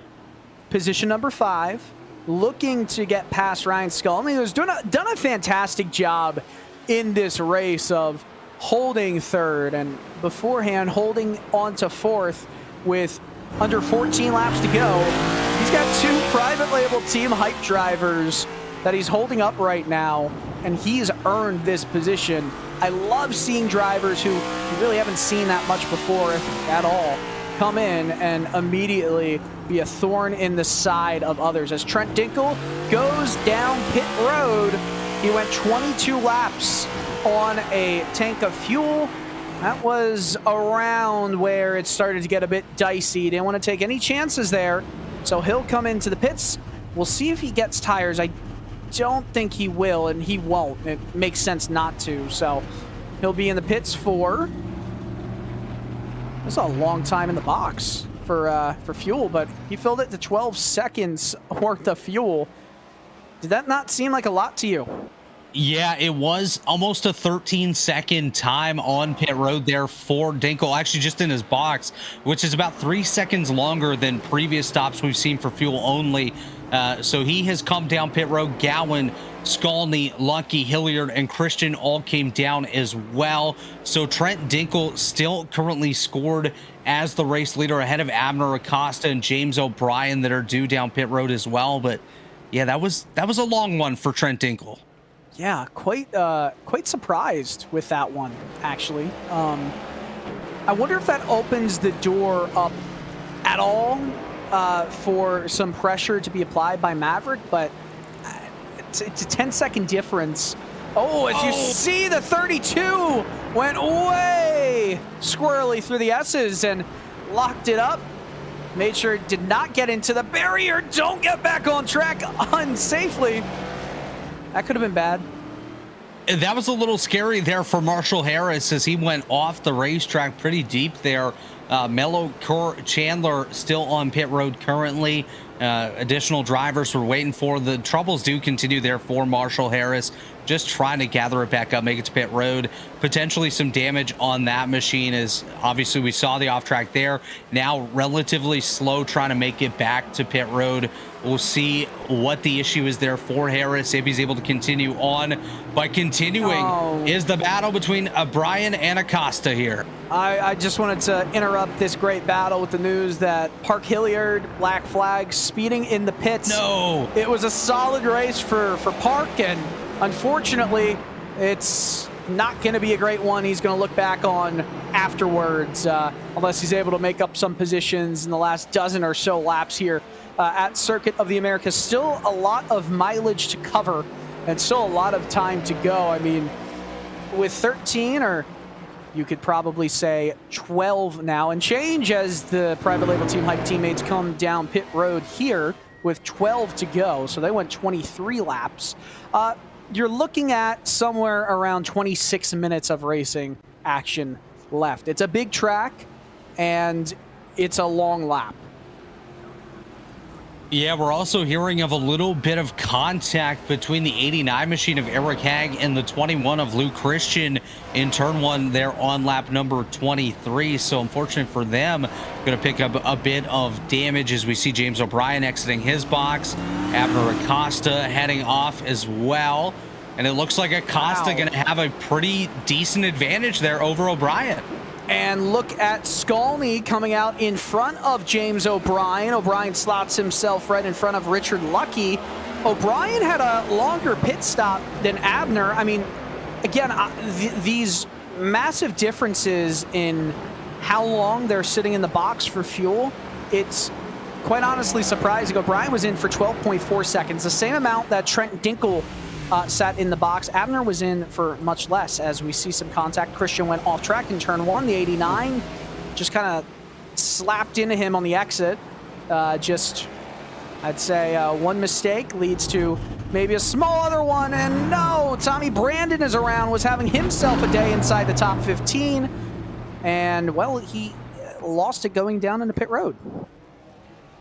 S3: position number 5, looking to get past Ryan Scully, who's done a fantastic job in this race of holding 3rd, and beforehand holding on to 4th with under 14 laps to go. He's got 2 private label team hype drivers that he's holding up right now, and he's earned this position I love seeing drivers who you really haven't seen that much before, if at all, come in and immediately be a thorn in the side of others. As Trent Dinkel goes down pit road, he went 22 laps on a tank of fuel. That was around where it started to get a bit dicey. Didn't want to take any chances there. So he'll come into the pits. We'll see if he gets tires. I don't think he will, and he won't. It makes sense not to. So he'll be in the pits for... That's a long time in the box for fuel, but he filled it to 12 seconds worth of fuel. Did that not seem like a lot to you?
S4: Yeah, it was almost a 13-second time on pit road there for Dinkel, actually just in his box, which is about 3 seconds longer than previous stops we've seen for fuel only. So he has come down pit road. Gowan, Skalny, Lucky, Hilliard, and Christian all came down as well. So Trent Dinkel still currently scored as the race leader ahead of Abner Acosta and James O'Brien that are due down pit road as well. But yeah, that was a long one for Trent Dinkel.
S3: Yeah, quite surprised with that one, actually. I wonder if that opens the door up at all for some pressure to be applied by Maverick, but it's a 10-second difference. Oh, as you see, the 32 went way squirrely through the S's and locked it up. Made sure it did not get into the barrier. Don't get back on track unsafely. That could have been bad.
S4: That was a little scary there for Marshall Harris as he went off the racetrack pretty deep there. Mello Chandler still on pit road currently. Additional drivers we're waiting for. The troubles do continue there for Marshall Harris, just trying to gather it back up, make it to pit road. Potentially some damage on that machine, as obviously we saw the off track there. Now relatively slow trying to make it back to pit road. We'll see what the issue is there for Harris, if he's able to continue on. But continuing is the battle between Brian and Acosta here.
S3: I just wanted to interrupt this great battle with the news that Park Hilliard, black flag, speeding in the pits.
S4: No.
S3: It was a solid race for Park, and unfortunately, it's not going to be a great one he's going to look back on afterwards, unless he's able to make up some positions in the last dozen or so laps here at Circuit of the Americas. Still a lot of mileage to cover and still a lot of time to go. I mean, with 13, or you could probably say 12 now and change, as the private label team hype teammates come down pit road here with 12 to go. So they went 23 laps. You're looking at somewhere around 26 minutes of racing action left. It's a big track and it's a long lap.
S4: Yeah, we're also hearing of a little bit of contact between the 89 machine of Eric Hag and the 21 of Luke Christian in turn one there on lap number 23. So unfortunate for them, going to pick up a bit of damage as we see James O'Brien exiting his box. Abner Acosta heading off as well. And it looks like Acosta going to have a pretty decent advantage there over O'Brien.
S3: And look at Skalny coming out in front of James O'Brien. O'Brien slots himself right in front of Richard Lucky. O'Brien had a longer pit stop than Abner. I mean, again, these massive differences in how long they're sitting in the box for fuel, it's quite honestly surprising. O'Brien was in for 12.4 seconds, the same amount that Trent Dinkel sat in the box. Abner was in for much less, as we see some contact. Christian went off track in turn one. The 89 just kind of slapped into him on the exit. I'd say one mistake leads to maybe a small other one. And no, Tommy Brandon is around, was having himself a day inside the top 15. And, well, he lost it going down into pit road.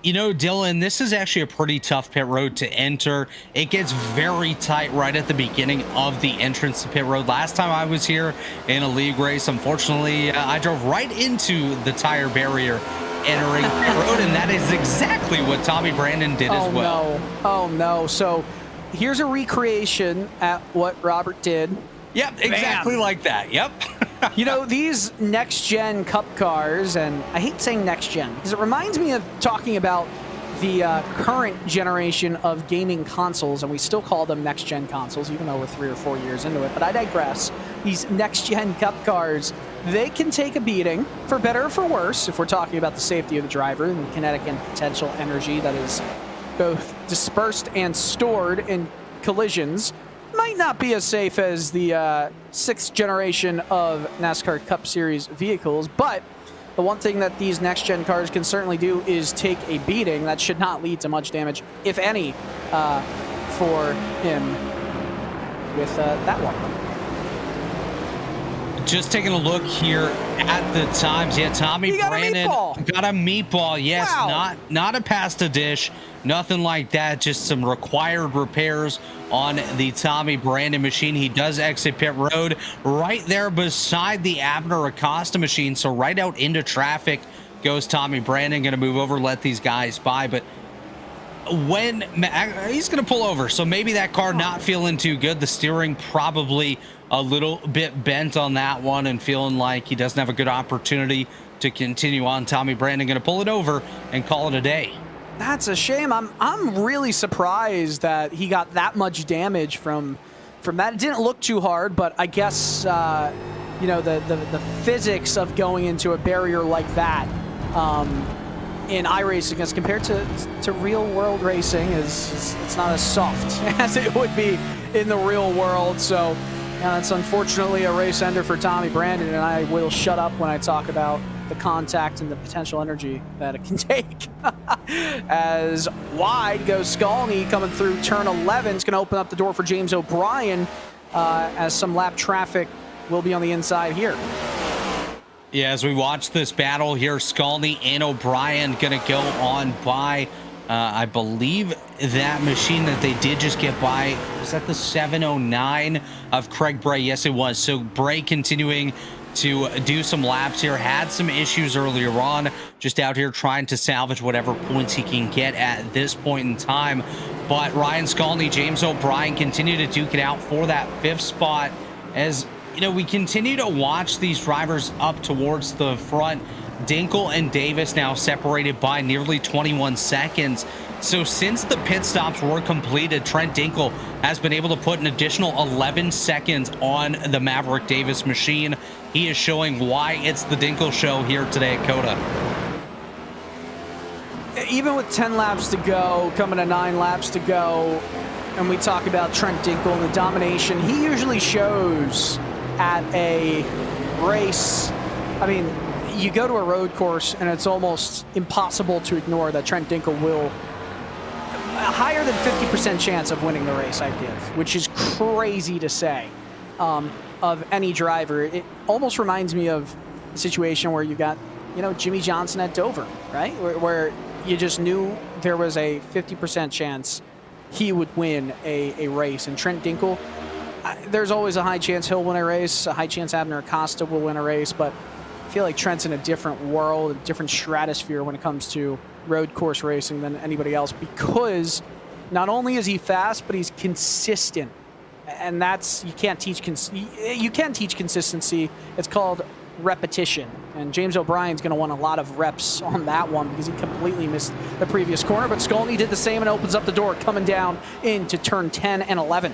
S4: You know, Dylan, this is actually a pretty tough pit road to enter. It gets very tight right at the beginning of the entrance to pit road. Last time I was here in a league race, unfortunately, I drove right into the tire barrier entering pit road, and that is exactly what Tommy Brandon did as well.
S3: No. Oh, no. So here's a recreation at what Robert did.
S4: Yep, exactly like that. Yep.
S3: You know, these next-gen Cup cars, and I hate saying next-gen because it reminds me of talking about the current generation of gaming consoles, and we still call them next-gen consoles, even though we're 3 or 4 years into it, but I digress. These next-gen Cup cars, they can take a beating, for better or for worse, if we're talking about the safety of the driver and the kinetic and potential energy that is both dispersed and stored in collisions. Might not be as safe as the 6th generation of NASCAR Cup Series vehicles, but the one thing that these next-gen cars can certainly do is take a beating. That should not lead to much damage, if any, for him with that one.
S4: Just taking a look here at the times. Yeah, Tommy Brandon got a meatball. Yes, wow. not a pasta dish, nothing like that. Just some required repairs on the Tommy Brandon machine. He does exit pit road right there beside the Abner Acosta machine. So right out into traffic goes Tommy Brandon. Going to move over, let these guys by. But when he's going to pull over, so maybe that car not feeling too good. The steering probably a little bit bent on that one and feeling like he doesn't have a good opportunity to continue on. Tommy Brandon going to pull it over and call it a day.
S3: That's a shame. I'm really surprised that he got that much damage from that. It didn't look too hard, but I guess you know, the physics of going into a barrier like that in iRacing as compared to real world racing is it's not as soft as it would be in the real world. So it's unfortunately a race ender for Tommy Brandon, and I will shut up when I talk about the contact and the potential energy that it can take. As wide goes Skalny coming through turn 11. It's going to open up the door for James O'Brien as some lap traffic will be on the inside here.
S4: Yeah, as we watch this battle here, Skalny and O'Brien going to go on by, I believe that machine that they did just get by, was that the 709 of Craig Bray? Yes, it was. So Bray continuing to do some laps here, had some issues earlier on, just out here trying to salvage whatever points he can get at this point in time. But Ryan Skalny, James O'Brien continue to duke it out for that 5th spot. As you know, we continue to watch these drivers up towards the front. Dinkle and Davis now separated by nearly 21 seconds. So since the pit stops were completed, Trent Dinkle has been able to put an additional 11 seconds on the Maverick Davis machine. He is showing why it's the Dinkle show here today at COTA.
S3: Even with 10 laps to go, coming to 9 laps to go, and we talk about Trent Dinkle and the domination he usually shows at a race. I mean, you go to a road course and it's almost impossible to ignore that Trent Dinkle will a higher than 50% chance of winning the race, I give, which is crazy to say of any driver. It almost reminds me of a situation where you got, you know, Jimmy Johnson at Dover, right? Where you just knew there was a 50% chance he would win a race. And Trent Dinkle, there's always a high chance he'll win a race, a high chance Abner Acosta will win a race, but I feel like Trent's in a different world, a different stratosphere when it comes to road course racing than anybody else, because not only is he fast, but he's consistent. And that's, you can teach consistency. It's called repetition. And James O'Brien's going to want a lot of reps on that one because he completely missed the previous corner. But Skalny did the same and opens up the door coming down into turn 10 and 11.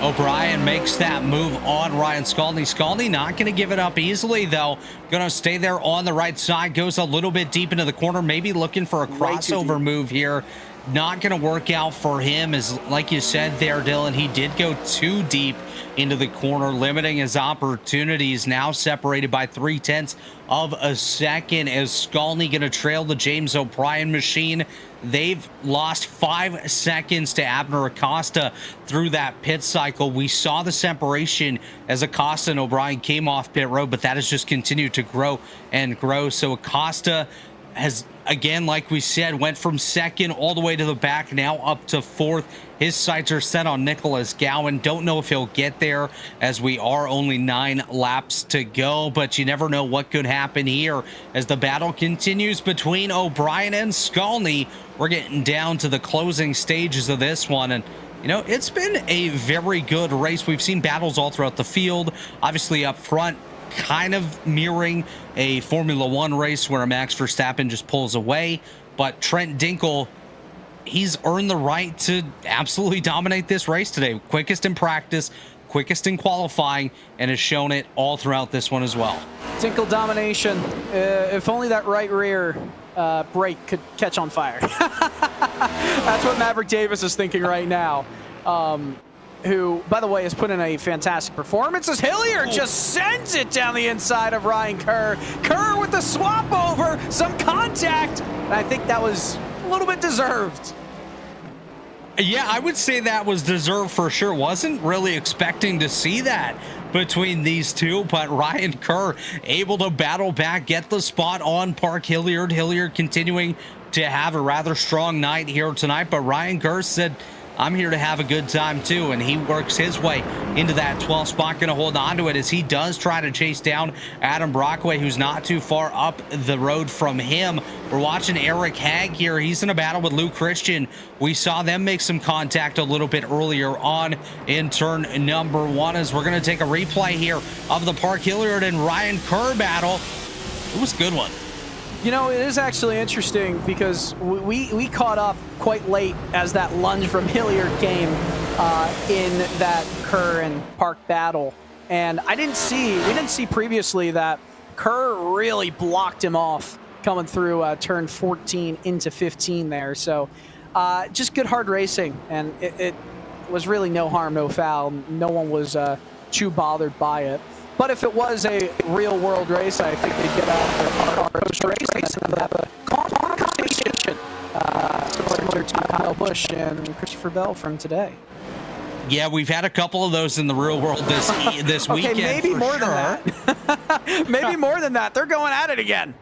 S4: O'Brien makes that move on Ryan Skalny. Skalny not going to give it up easily, though. Going to stay there on the right side. Goes a little bit deep into the corner, maybe looking for a crossover move here. Not going to work out for him, as like you said there, Dylan, he did go too deep into the corner, limiting his opportunities. Now separated by 0.3 of a second as Skalny going to trail the James O'Brien machine. They've lost 5 seconds to Abner Acosta through that pit cycle. We saw the separation as Acosta and O'Brien came off pit road, but that has just continued to grow and grow. So Acosta has, again, like we said, went from second all the way to the back, now up to 4th. His sights are set on Nicholas Gowan. Don't know if he'll get there, as we are only 9 laps to go, but you never know what could happen here as the battle continues between O'Brien and Skalny. We're getting down to the closing stages of this one, and you know, it's been a very good race. We've seen battles all throughout the field, obviously up front, kind of mirroring a Formula One race where Max Verstappen just pulls away. but Trent Dinkle, he's earned the right to absolutely dominate this race today. Quickest in practice, quickest in qualifying, and has shown it all throughout this one as well.
S3: Dinkle domination. If only that right rear brake could catch on fire. That's what Maverick Davis is thinking right now. Who, by the way, has put in a fantastic performance as Hilliard just sends it down the inside of Ryan Kerr. Kerr with the swap over, some contact, and I think that was a little bit deserved.
S4: Yeah, I would say that was deserved for sure. Wasn't really expecting to see that between these two, but Ryan Kerr able to battle back, get the spot on Park Hilliard. Hilliard continuing to have a rather strong night here tonight, but Ryan Kerr said, I'm here to have a good time too, and he works his way into that 12th spot, going to hold on to it as he does try to chase down Adam Brockway, who's not too far up the road from him. We're watching Eric Hag here. He's in a battle with Luke Christian. We saw them make some contact a little bit earlier on in turn number 1 as we're going to take a replay here of the Park Hilliard and Ryan Kerr battle. It was a good one.
S3: You know, it is actually interesting because we caught up quite late as that lunge from Hilliard came in that Kerr and Park battle. And we didn't see previously that Kerr really blocked him off coming through turn 14 into 15 there. So just good hard racing, and it was really no harm, no foul. No one was too bothered by it. But if it was a real-world race, I think they'd get out their post-race and have a conversation similar to Kyle Busch and Christopher Bell from today.
S4: Yeah, we've had a couple of those in the real world this weekend.
S3: Okay, maybe more than that. Maybe more than that. They're going at it again.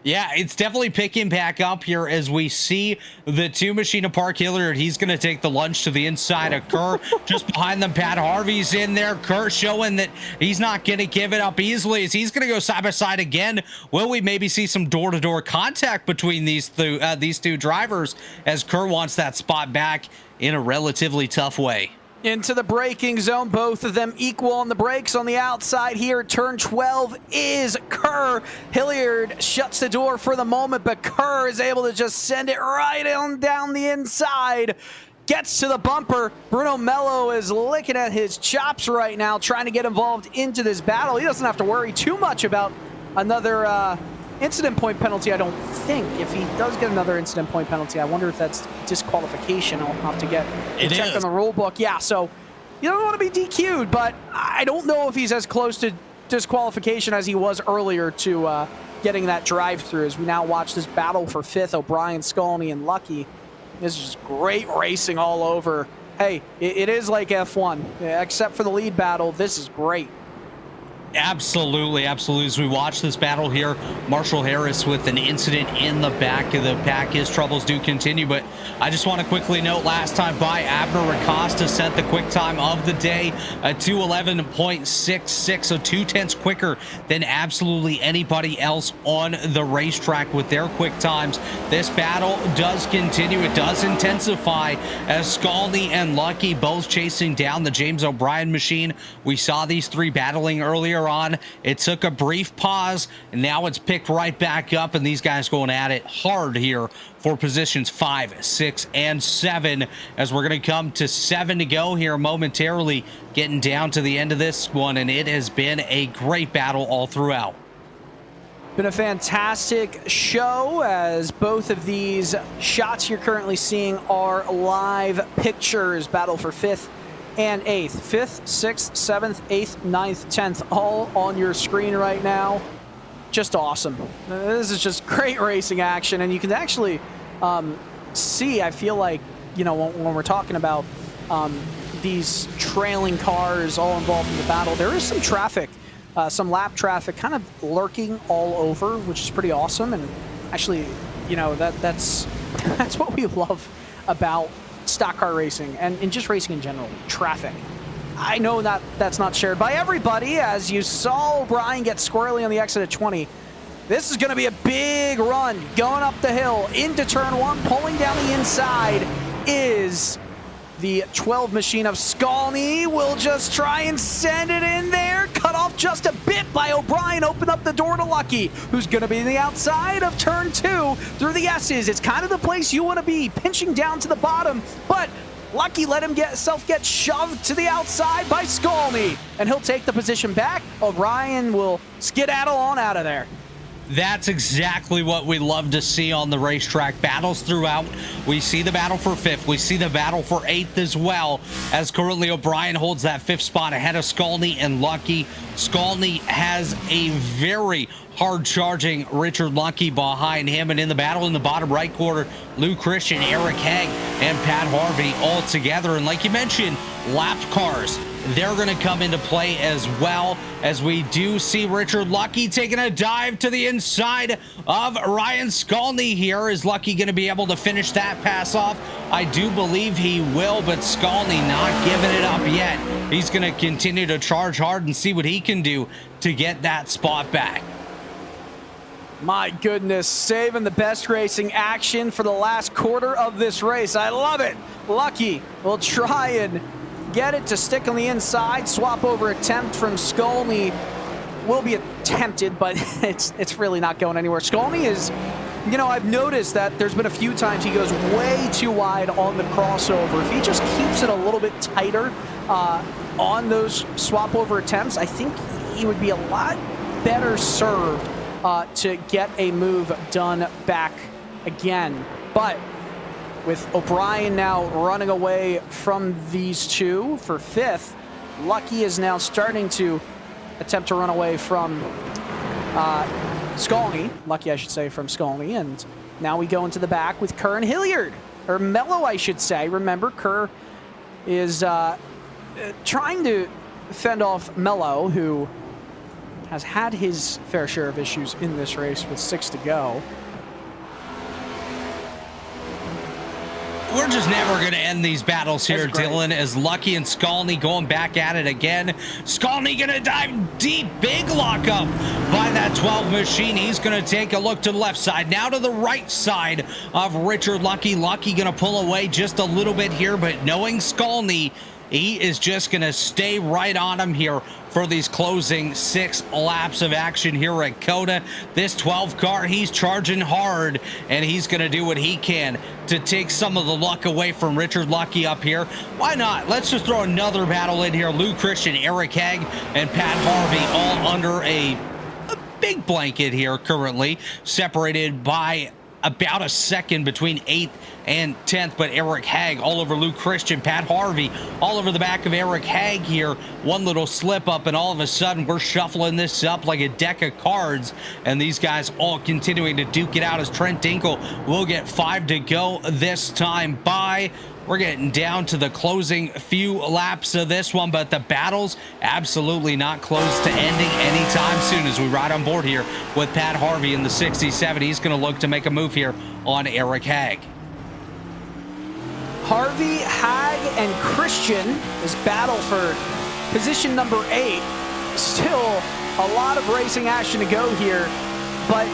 S4: Yeah, it's definitely picking back up here as we see the two machine of Park Hilliard. He's going to take the lunge to the inside of Kerr. Just behind them, Pat Harvey's in there. Kerr showing that he's not going to give it up easily as he's going to go side by side again. Will we maybe see some door-to-door contact between these two drivers as Kerr wants that spot back in a relatively tough way?
S3: Into the braking zone, both of them equal on the brakes on the outside here. Turn 12 is Kerr. Hilliard shuts the door for the moment, but Kerr is able to just send it right on down the inside. Gets to the bumper. Bruno Mello is licking at his chops right now, trying to get involved into this battle. He doesn't have to worry too much about another incident point penalty, I don't think. If he does get another incident point penalty, I wonder if that's disqualification. I'll have to get a check on the rule book. Yeah, so you don't want to be DQ'd, but I don't know if he's as close to disqualification as he was earlier to getting that drive-through. As we now watch this battle for 5th, O'Brien, Scully, and Lucky. This is just great racing all over. Hey, it is like F1, except for the lead battle. This is great.
S4: Absolutely, absolutely. As we watch this battle here, Marshall Harris with an incident in the back of the pack. His troubles do continue, but I just want to quickly note last time by Abner Acosta set the quick time of the day at 2:11.66, so 2/10 quicker than absolutely anybody else on the racetrack with their quick times. This battle does continue. It does intensify as Scully and Lucky both chasing down the James O'Brien machine. We saw these three battling earlier on. It took a brief pause, and now it's picked right back up, and these guys going at it hard here for positions 5, 6, and 7 as we're going to come to 7 to go here momentarily, getting down to the end of this one, and it has been a great battle all throughout.
S3: Been a fantastic show as both of these shots you're currently seeing are live pictures. Battle for 5th and 8th. 5th, 6th, 7th, 8th, 9th, 10th, all on your screen right now. Just awesome. This is just great racing action, and you can actually see, I feel like, you know, when we're talking about these trailing cars all involved in the battle, there is some traffic, some lap traffic kind of lurking all over, which is pretty awesome. And actually, you know, that's what we love about stock car racing and just racing in general. Traffic. I know that that's not shared by everybody, as you saw O'Brien get squirrely on the exit at 20. This is going to be a big run going up the hill into turn 1, pulling down the inside is The 12 machine of Skalny will just try and send it in there. Cut off just a bit by O'Brien. Open up the door to Lucky, who's going to be the outside of turn 2 through the S's. It's kind of the place you want to be, pinching down to the bottom, but Lucky let himself get shoved to the outside by Skalny, and he'll take the position back. O'Brien will skedaddle on out of there.
S4: That's exactly what we love to see on the racetrack. Battles throughout. We see the battle for 5th. We see the battle for 8th as well, as currently O'Brien holds that 5th spot ahead of Skalny and Lucky. Skalny has a very hard-charging Richard Lucky behind him, and in the battle in the bottom right quarter, Lou Christian, Eric Haig, and Pat Harvey all together. And like you mentioned, lapped cars, they're going to come into play as well, as we do see Richard Lucky taking a dive to the inside of Ryan Skalny here. Is Lucky going to be able to finish that pass off? I do believe he will, but Skalny not giving it up yet. He's going to continue to charge hard and see what he can do to get that spot back.
S3: My goodness, saving the best racing action for the last quarter of this race. I love it. Lucky will try and get it to stick on the inside. Swap over attempt from Skalny will be attempted, but it's really not going anywhere. Skalny is, you know, I've noticed that there's been a few times he goes way too wide on the crossover. If he just keeps it a little bit tighter on those swap over attempts, I think he would be a lot better served to get a move done back again. But with O'Brien now running away from these two for 5th, Lucky is now starting to attempt to run away from Skalny. Lucky, I should say, from Skalny. And now we go into the back with Kerr and Hilliard, or Mello, I should say. Remember, Kerr is trying to fend off Mello, who has had his fair share of issues in this race with 6 to go.
S4: We're just never going to end these battles here, Dylan, as Lucky and Skalny going back at it again. Skalny going to dive deep. Big lockup by that 12 machine. He's going to take a look to the left side. Now to the right side of Richard Lucky. Lucky going to pull away just a little bit here, but knowing Skalny, he is just going to stay right on him here for these closing 6 laps of action here at COTA. This 12 car, he's charging hard, and he's going to do what he can to take some of the luck away from Richard Lucky up here. Why not? Let's just throw another battle in here. Lou Christian, Eric Haig, and Pat Harvey all under a big blanket here currently, separated by about a second between 8th and 10th, but Eric Haig all over Lou Christian, Pat Harvey all over the back of Eric Haig here. One little slip up, and all of a sudden we're shuffling this up like a deck of cards, and these guys all continuing to duke it out as Trent Dinkle will get 5 to go this time by. We're getting down to the closing few laps of this one, but the battle's absolutely not close to ending anytime soon as we ride on board here with Pat Harvey in the 67. He's going to look to make a move here on Eric Haig.
S3: Harvey, Haig, and Christian is battle for position number 8. Still a lot of racing action to go here, but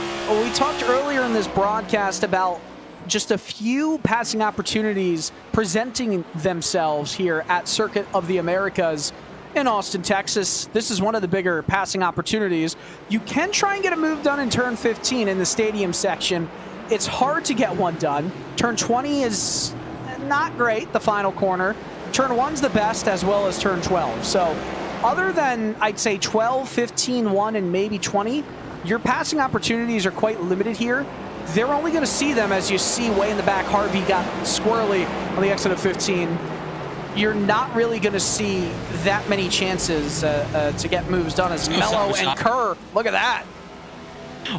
S3: we talked earlier in this broadcast about just a few passing opportunities presenting themselves here at Circuit of the Americas in Austin, Texas. This is one of the bigger passing opportunities. You can try and get a move done in turn 15 in the stadium section. It's hard to get one done. Turn 20 is not great, the final corner. Turn 1's the best, as well as turn 12. So other than, I'd say, 12, 15, 1, and maybe 20, your passing opportunities are quite limited here. They're only going to see them, as you see way in the back. Harvey got squirrely on the exit of 15. You're not really going to see that many chances to get moves done as Mello and Kerr. Look at that.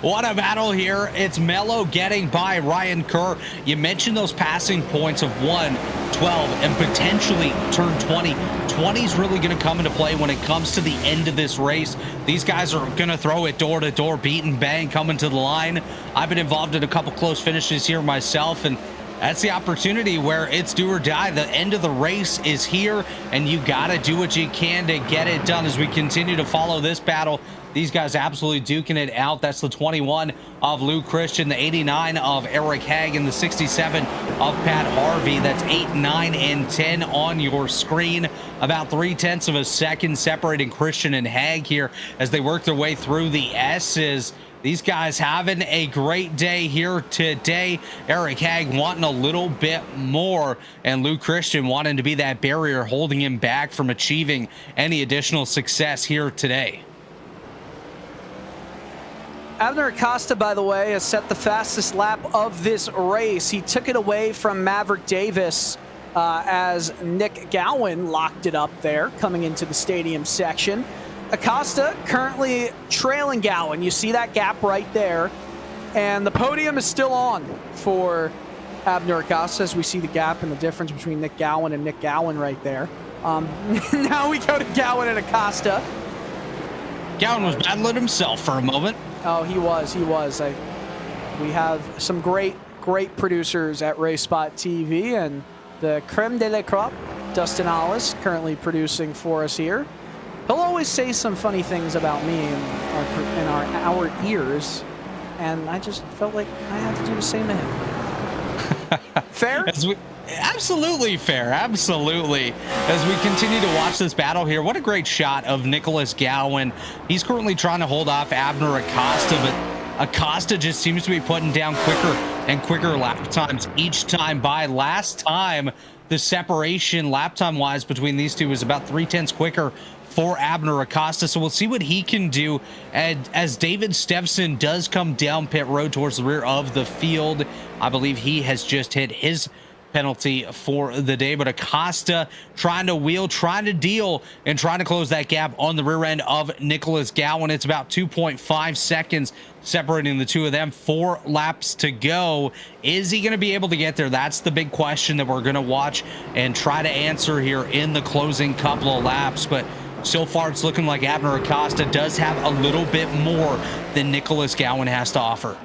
S4: What a battle here. It's Mello getting by Ryan Kerr. You mentioned those passing points of 1, 12, and potentially turn 20. 20 is really going to come into play when it comes to the end of this race. These guys are going to throw it door to door, beat and bang, coming to the line. I've been involved in a couple close finishes here myself, and that's the opportunity where it's do or die. The end of the race is here, and you got to do what you can to get it done as we continue to follow this battle. These guys absolutely duking it out. That's the 21 of Luke Christian, the 89 of Eric Hagen, the 67 of Pat Harvey. That's 8, 9, and 10 on your screen. About 0.3 of a second separating Christian and Hag here as they work their way through the S's. These guys having a great day here today. Eric Hag wanting a little bit more, and Luke Christian wanting to be that barrier holding him back from achieving any additional success here today.
S3: Abner Acosta, by the way, has set the fastest lap of this race. He took it away from Maverick Davis as Nick Gowan locked it up there coming into the stadium section. Acosta currently trailing Gowan. You see that gap right there. And the podium is still on for Abner Acosta as we see the gap and the difference between Nick Gowan and Nick Gowan right there. Now we go to Gowan and Acosta.
S4: Gowan was battling himself for a moment.
S3: Oh, he was. We have some great producers at RaceSpotTV, and the creme de la crop, Dustin Hollis, currently producing for us here. He'll always say some funny things about me in our ears, and I just felt like I had to do the same to him. Fair?
S4: Absolutely fair. Absolutely. As we continue to watch this battle here, what a great shot of Nicholas Gowan. He's currently trying to hold off Abner Acosta, but Acosta just seems to be putting down quicker and quicker lap times each time by. Last time, the separation lap time wise between these two was about 0.3 quicker for Abner Acosta, so we'll see what he can do. And as David Stevson does come down pit road towards the rear of the field, I believe he has just hit his penalty for the day. But Acosta trying to wheel, trying to deal, and trying to close that gap on the rear end of Nicholas Gowan. It's about 2.5 seconds separating the two of them. 4 laps to go. Is he going to be able to get there? That's the big question that we're going to watch and try to answer here in the closing couple of laps. But so far, it's looking like Abner Acosta does have a little bit more than Nicholas Gowan has to offer.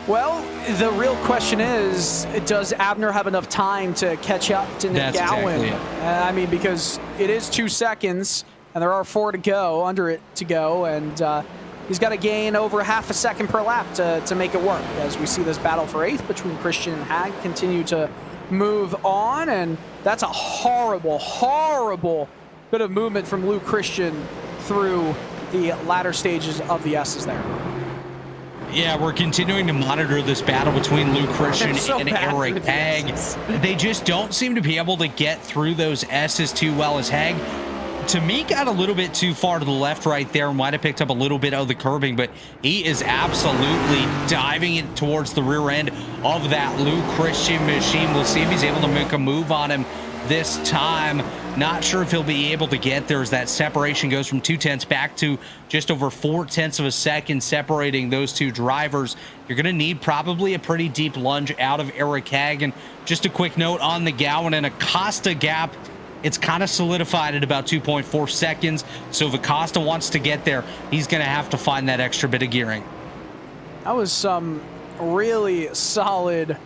S3: Well, the real question is, does Abner have enough time to catch up to Nick Gowan?
S4: Exactly.
S3: I mean, because it is 2 seconds, and there are 4 to go, under it to go, and he's got to gain over half a second per lap to make it work. As we see this battle for 8th between Christian and Hag continue to move on, and that's a horrible, horrible bit of movement from Luke Christian through the latter stages of the S's there.
S4: Yeah, we're continuing to monitor this battle between Luke Christian and Eric Hag. They just don't seem to be able to get through those S's too well, as Hag, to me, got a little bit too far to the left right there. Might have picked up a little bit of the curbing, but he is absolutely diving it towards the rear end of that Luke Christian machine. We'll see if he's able to make a move on him this time. Not sure if he'll be able to get there as that separation goes from 0.2 back to just over 0.4 of a second separating those two drivers. You're going to need probably a pretty deep lunge out of Eric Hagen. Just a quick note on the Gowan and Acosta gap. It's kind of solidified at about 2.4 seconds. So if Acosta wants to get there, he's going to have to find that extra bit of gearing. That
S3: was some really solid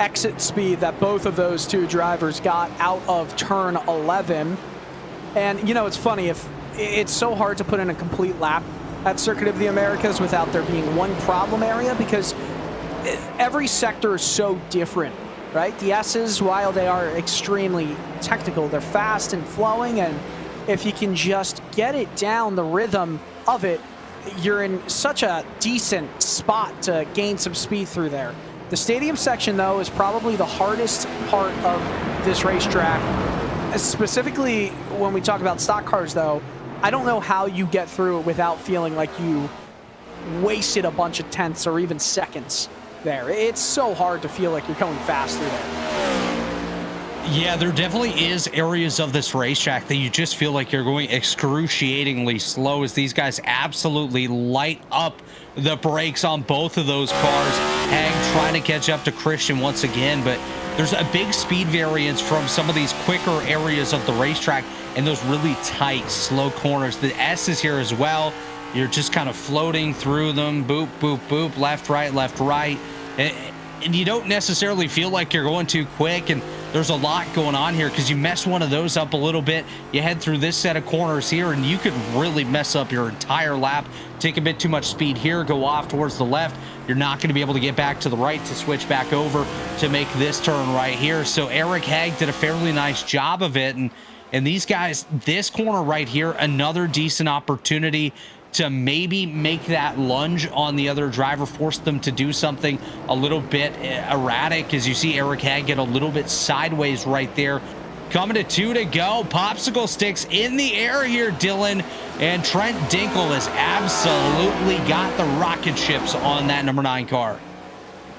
S3: exit speed that both of those two drivers got out of turn 11. And you know, it's funny, if it's so hard to put in a complete lap at Circuit of the Americas without there being one problem area, because every sector is so different, right? The S's, while they are extremely technical, they're fast and flowing, and if you can just get it down the rhythm of it, you're in such a decent spot to gain some speed through there. The stadium section, though, is probably the hardest part of this racetrack. Specifically, when we talk about stock cars, though, I don't know how you get through it without feeling like you wasted a bunch of tenths or even seconds there. It's so hard to feel like you're going fast through there.
S4: Yeah, there definitely is areas of this racetrack that you just feel like you're going excruciatingly slow, as these guys absolutely light up the brakes on both of those cars. Hag trying to catch up to Christian once again, but there's a big speed variance from some of these quicker areas of the racetrack and those really tight, slow corners. The S's here as well. You're just kind of floating through them, boop, boop, boop, left, right, and you don't necessarily feel like you're going too quick. And there's a lot going on here because you mess one of those up a little bit, you head through this set of corners here, and you could really mess up your entire lap. Take a bit too much speed here, go off towards the left. You're not going to be able to get back to the right to switch back over to make this turn right here. So Eric Haag did a fairly nice job of it. And these guys, this corner right here, another decent opportunity to maybe make that lunge on the other driver, force them to do something a little bit erratic, as you see Eric Haag get a little bit sideways right there. Coming to 2 to go. Popsicle sticks in the air here, Dylan. And Trent Dinkel has absolutely got the rocket ships on that number 9 car.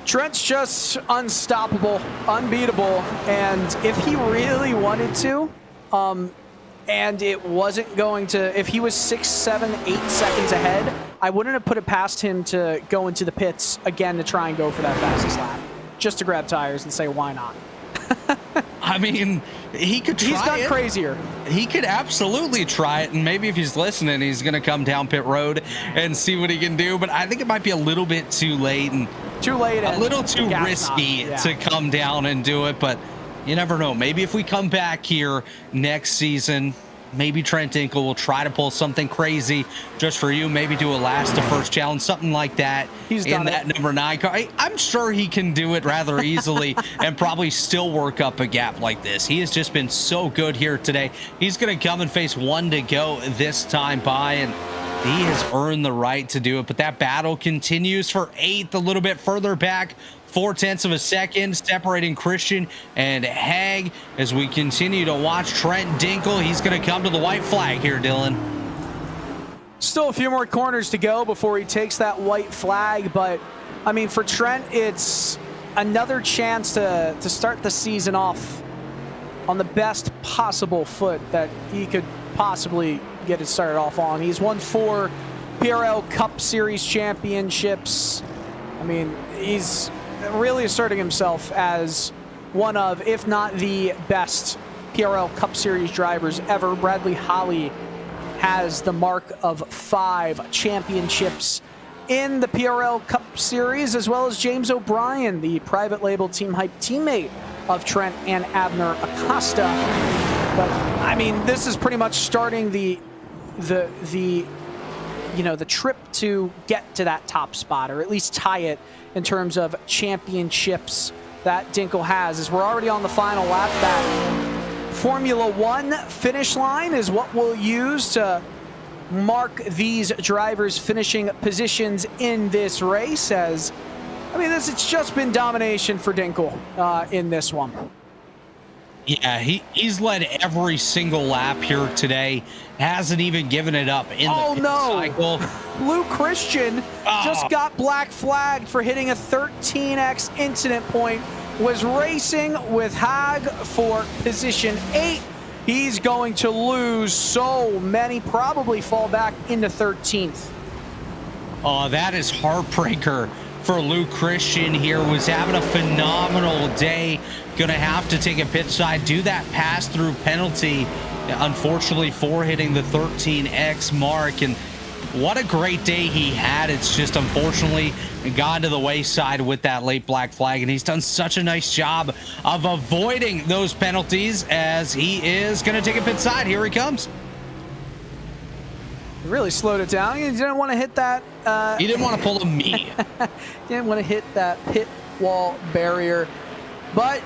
S3: Trent's just unstoppable, unbeatable. And if he really wanted to, and it wasn't going to, if he was 6, 7, 8 seconds ahead, I wouldn't have put it past him to go into the pits again to try and go for that fastest lap, just to grab tires and say, why not?
S4: I mean, he could try it.
S3: He's gone crazier.
S4: He could absolutely try it, and maybe if he's listening, he's going to come down pit road and see what he can do. But I think it might be a little bit too late and a little too risky to come down and do it. But you never know. Maybe if we come back here next season, maybe Trent Dinkel will try to pull something crazy just for you. Maybe do a last to first challenge, something like that.
S3: He's
S4: in that number 9 car. I'm sure he can do it rather easily and probably still work up a gap like this. He has just been so good here today. He's going to come and face 1 to go this time by, and he has earned the right to do it. But that battle continues for 8th, a little bit further back. 0.4 of a second separating Christian and Haag as we continue to watch Trent Dinkel. He's going to come to the white flag here, Dylan.
S3: Still a few more corners to go before he takes that white flag, but I mean, for Trent, it's another chance to start the season off on the best possible foot that he could possibly get it started off on. He's won 4 PRL Cup Series championships. I mean, he's really asserting himself as one of, if not the best PRL Cup Series drivers ever. Bradley Holly has the mark of 5 championships in the PRL Cup Series, as well as James O'Brien, the private label Team Hype teammate of Trent and Abner Acosta. But I mean, this is pretty much starting the trip to get to that top spot, or at least tie it in terms of championships that Dinkel has, as we're already on the final lap. That Formula 1 finish line is what we'll use to mark these drivers' finishing positions in this race, as I mean, it's just been domination for Dinkel in this one.
S4: Yeah, he's led every single lap here today. Hasn't even given it up in the cycle. Luke Christian
S3: just got black flagged for hitting a 13x incident point. Was racing with Haag for position 8. He's going to lose so many, probably fall back into 13th.
S4: Oh, that is heartbreaker for Luke Christian here. Was having a phenomenal day. Gonna have to take a pit side, do that pass through penalty, unfortunately, for hitting the 13x mark. And what a great day he had. It's just unfortunately gone to the wayside with that late black flag, and he's done such a nice job of avoiding those penalties, as he is gonna take a pit side. Here he comes.
S3: Really slowed it down. He didn't want to hit that.
S4: He didn't want to pull a me.
S3: Didn't want to hit that pit wall barrier. But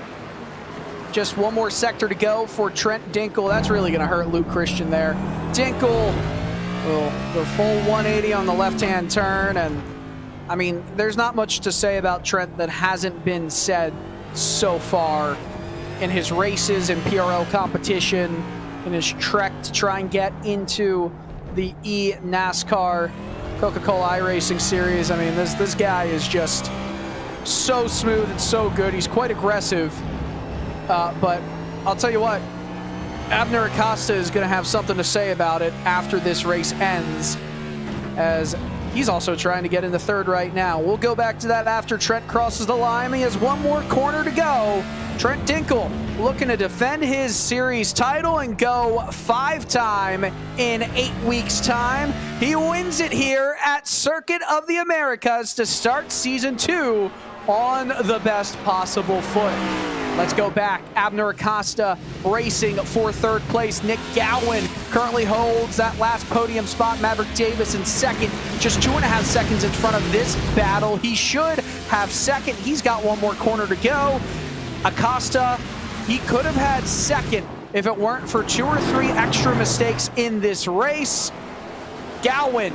S3: just one more sector to go for Trent Dinkel. That's really going to hurt Luke Christian there. Dinkel will go full 180 on the left-hand turn. And, I mean, there's not much to say about Trent that hasn't been said so far in his races and PRL competition, in his trek to try and get into the NASCAR Coca-Cola iRacing series. I mean, this guy is just so smooth and so good. He's quite aggressive. But I'll tell you what, Abner Acosta is going to have something to say about it after this race ends, as he's also trying to get in the third right now. We'll go back to that after Trent crosses the line. He has one more corner to go. Trent Dinkel looking to defend his series title and go 5-time in 8 weeks' time. He wins it here at Circuit of the Americas to start season 2 on the best possible foot. Let's go back. Abner Acosta racing for third place. Nick Gowan currently holds that last podium spot. Maverick Davis in second, just 2.5 seconds in front of this battle. He should have second. He's got one more corner to go. Acosta, he could have had second if it weren't for 2 or 3 extra mistakes in this race. Gowan,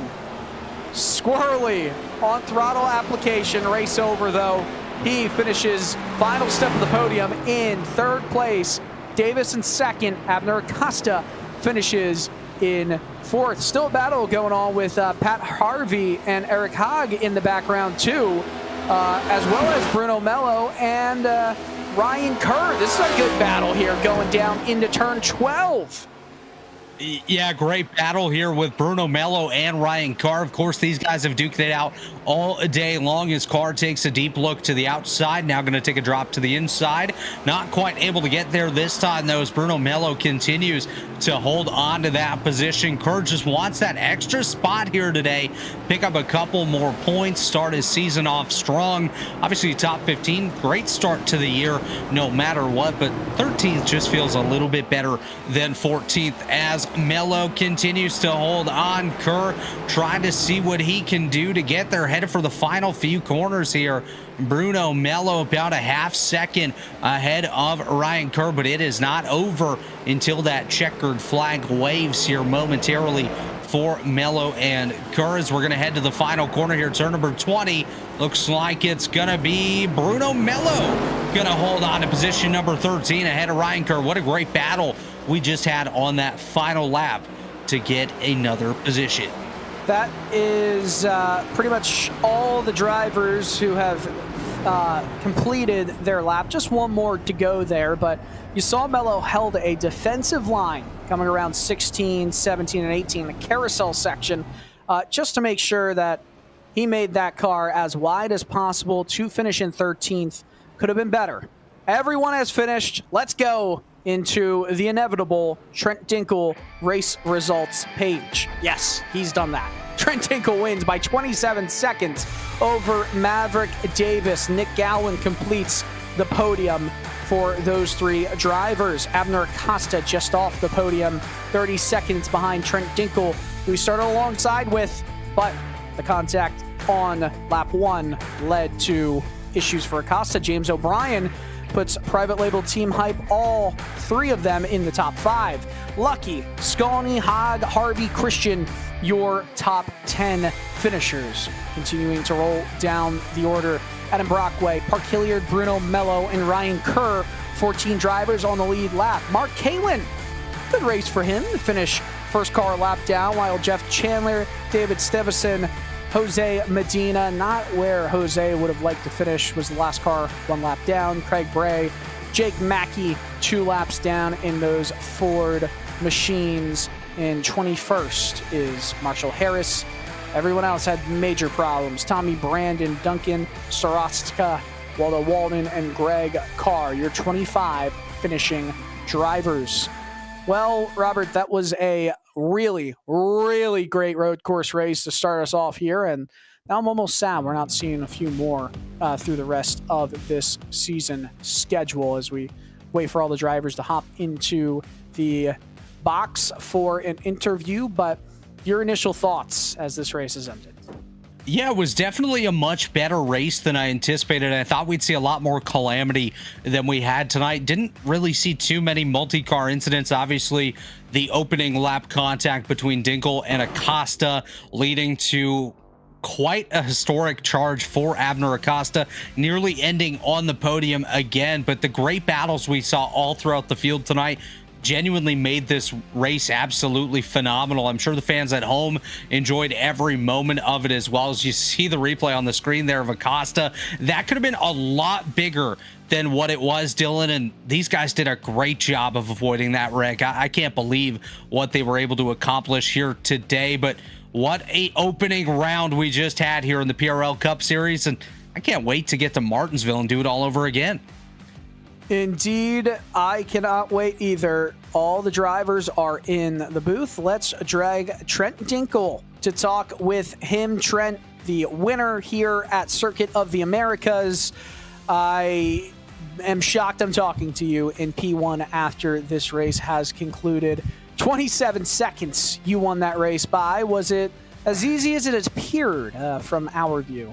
S3: squirrely on throttle application. Race over though. He finishes final step of the podium in third place. Davis in second. Abner Acosta finishes in fourth. Still a battle going on with Pat Harvey and Eric Haag in the background too, as well as Bruno Mello and Ryan Kerr. This is a good battle here going down into turn 12.
S4: Yeah, great battle here with Bruno Mello and Ryan Kerr. Of course, these guys have duked it out all day long. His car takes a deep look to the outside, now going to take a drop to the inside. Not quite able to get there this time, though, as Bruno Mello continues to hold on to that position. Kerr just wants that extra spot here today, pick up a couple more points, start his season off strong. Obviously, top 15, great start to the year no matter what, but 13th just feels a little bit better than 14th as Mello continues to hold on. Kerr trying to see what he can do to get there, headed for the final few corners here. Bruno Mello about a half second ahead of Ryan Kerr, but it is not over until that checkered flag waves here momentarily for Mello and Kerr. As we're going to head to the final corner here, turn number 20. Looks like it's going to be Bruno Mello going to hold on to position number 13 ahead of Ryan Kerr. What a great battle we just had on that final lap to get another position.
S3: That is pretty much all the drivers who have completed their lap. Just one more to go there, but you saw Mello held a defensive line coming around 16, 17, and 18, the carousel section, just to make sure that he made that car as wide as possible to finish in 13th. Could have been better. Everyone has finished. Let's go into the inevitable Trent Dinkle race results page. Yes, he's done that. Trent Dinkle wins by 27 seconds over Maverick Davis. Nick Gowan completes the podium for those 3 drivers. Abner Acosta just off the podium, 30 seconds behind Trent Dinkle, who we started alongside with, but the contact on lap 1 led to issues for Acosta. James O'Brien puts private label Team Hype, all 3 of them in the top 5. Lucky, Sconey, Haag, Harvey, Christian, your top 10 finishers. Continuing to roll down the order, Adam Brockway, Park Hilliard, Bruno Mello, and Ryan Kerr, 14 drivers on the lead lap. Mark Kalin, good race for him to finish first car lap down, while Jeff Chandler, David Stevison, Jose Medina, not where Jose would have liked to finish, was the last car 1 lap down. Craig Bray, Jake Mackey, 2 laps down in those Ford machines. In 21st is Marshall Harris. Everyone else had major problems. Tommy Brandon, Duncan Sarostka, Waldo Walden, and Greg Carr, your 25 finishing drivers. Well, Robert, that was a really, really great road course race to start us off here, and now I'm almost sad we're not seeing a few more through the rest of this season schedule as we wait for all the drivers to hop into the box for an interview. But your initial thoughts as this race has ended?
S4: Yeah, it was definitely a much better race than I anticipated. I thought we'd see a lot more calamity than we had tonight. Didn't really see too many multi-car incidents. Obviously, the opening lap contact between Dinkle and Acosta leading to quite a historic charge for Abner Acosta, nearly ending on the podium again. But the great battles we saw all throughout the field tonight genuinely made this race absolutely phenomenal. I'm sure the fans at home enjoyed every moment of it, as well. As you see the replay on the screen there of Acosta, that could have been a lot bigger than what it was, Dylan, and these guys did a great job of avoiding that wreck. I can't believe what they were able to accomplish here today, but what a opening round we just had here in the PRL Cup Series, and I can't wait to get to Martinsville and do it all over again.
S3: Indeed, I cannot wait either. All the drivers are in the booth. Let's drag Trent Dinkle to talk with him. Trent, the winner here at Circuit of the Americas. I am shocked I'm talking to you in P1 after this race has concluded. 27 seconds you won that race by. Was it as easy as it appeared from our view?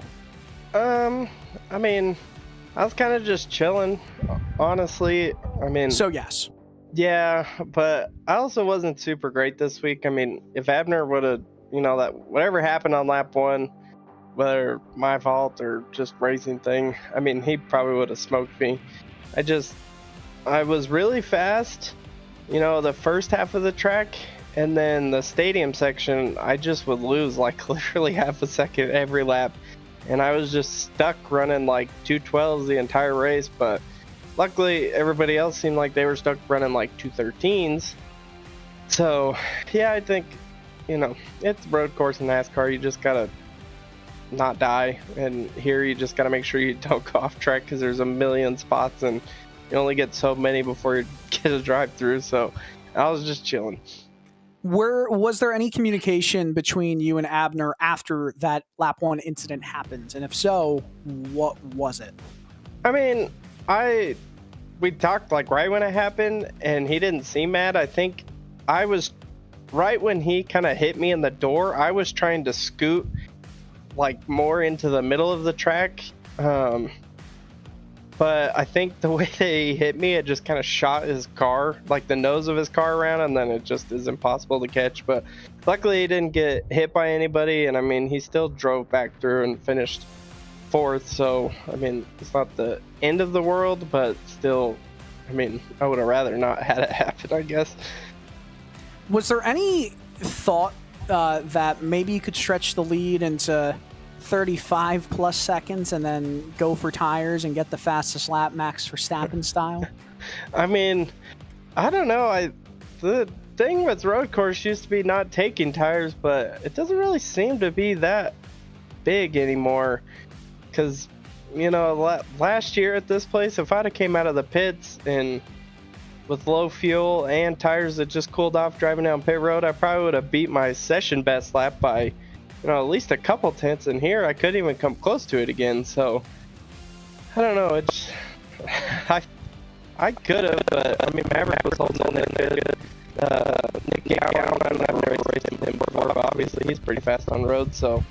S5: I mean, I was kind of just chilling, honestly. I mean,
S3: So yes.
S5: yeah, but I also wasn't super great this week. I mean, if Abner would have, that whatever happened on lap 1, whether my fault or just racing thing, I mean, he probably would have smoked me. I was really fast, the first half of the track, and then the stadium section, I just would lose like literally half a second every lap. And I was just stuck running like 212s the entire race, but luckily everybody else seemed like they were stuck running like 213s. So yeah, I think, it's road course in NASCAR. You just gotta not die, and here you just gotta make sure you don't go off track because there's a million spots and you only get so many before you get a drive through. So I was just chilling.
S3: Was there any communication between you and Abner after that lap 1 incident happened? And if so, what was it?
S5: I mean, we talked like right when it happened, and he didn't seem mad. I think I was right when he kind of hit me in the door. I was trying to scoot like more into the middle of the track, but I think the way they hit me, it just kind of shot his car, like the nose of his car around, and then it just is impossible to catch. But luckily he didn't get hit by anybody, and I mean, he still drove back through and finished 4th. So I mean, it's not the end of the world, but still, I mean, I would have rather not had it happen, I guess.
S3: Was there any thought that maybe you could stretch the lead into 35 plus seconds and then go for tires and get the fastest lap, Max Verstappen style?
S5: I mean, I don't know. The thing with road course used to be not taking tires, but it doesn't really seem to be that big anymore. Because, last year at this place, if I'd have came out of the pits and with low fuel and tires that just cooled off driving down pit road, I probably would have beat my session best lap by at least a couple tenths. And here I couldn't even come close to it again. So I don't know. It's I could have, but I mean, Maverick was holding on in good. Nick Gowan, I've never raced him before, but obviously he's pretty fast on the road. So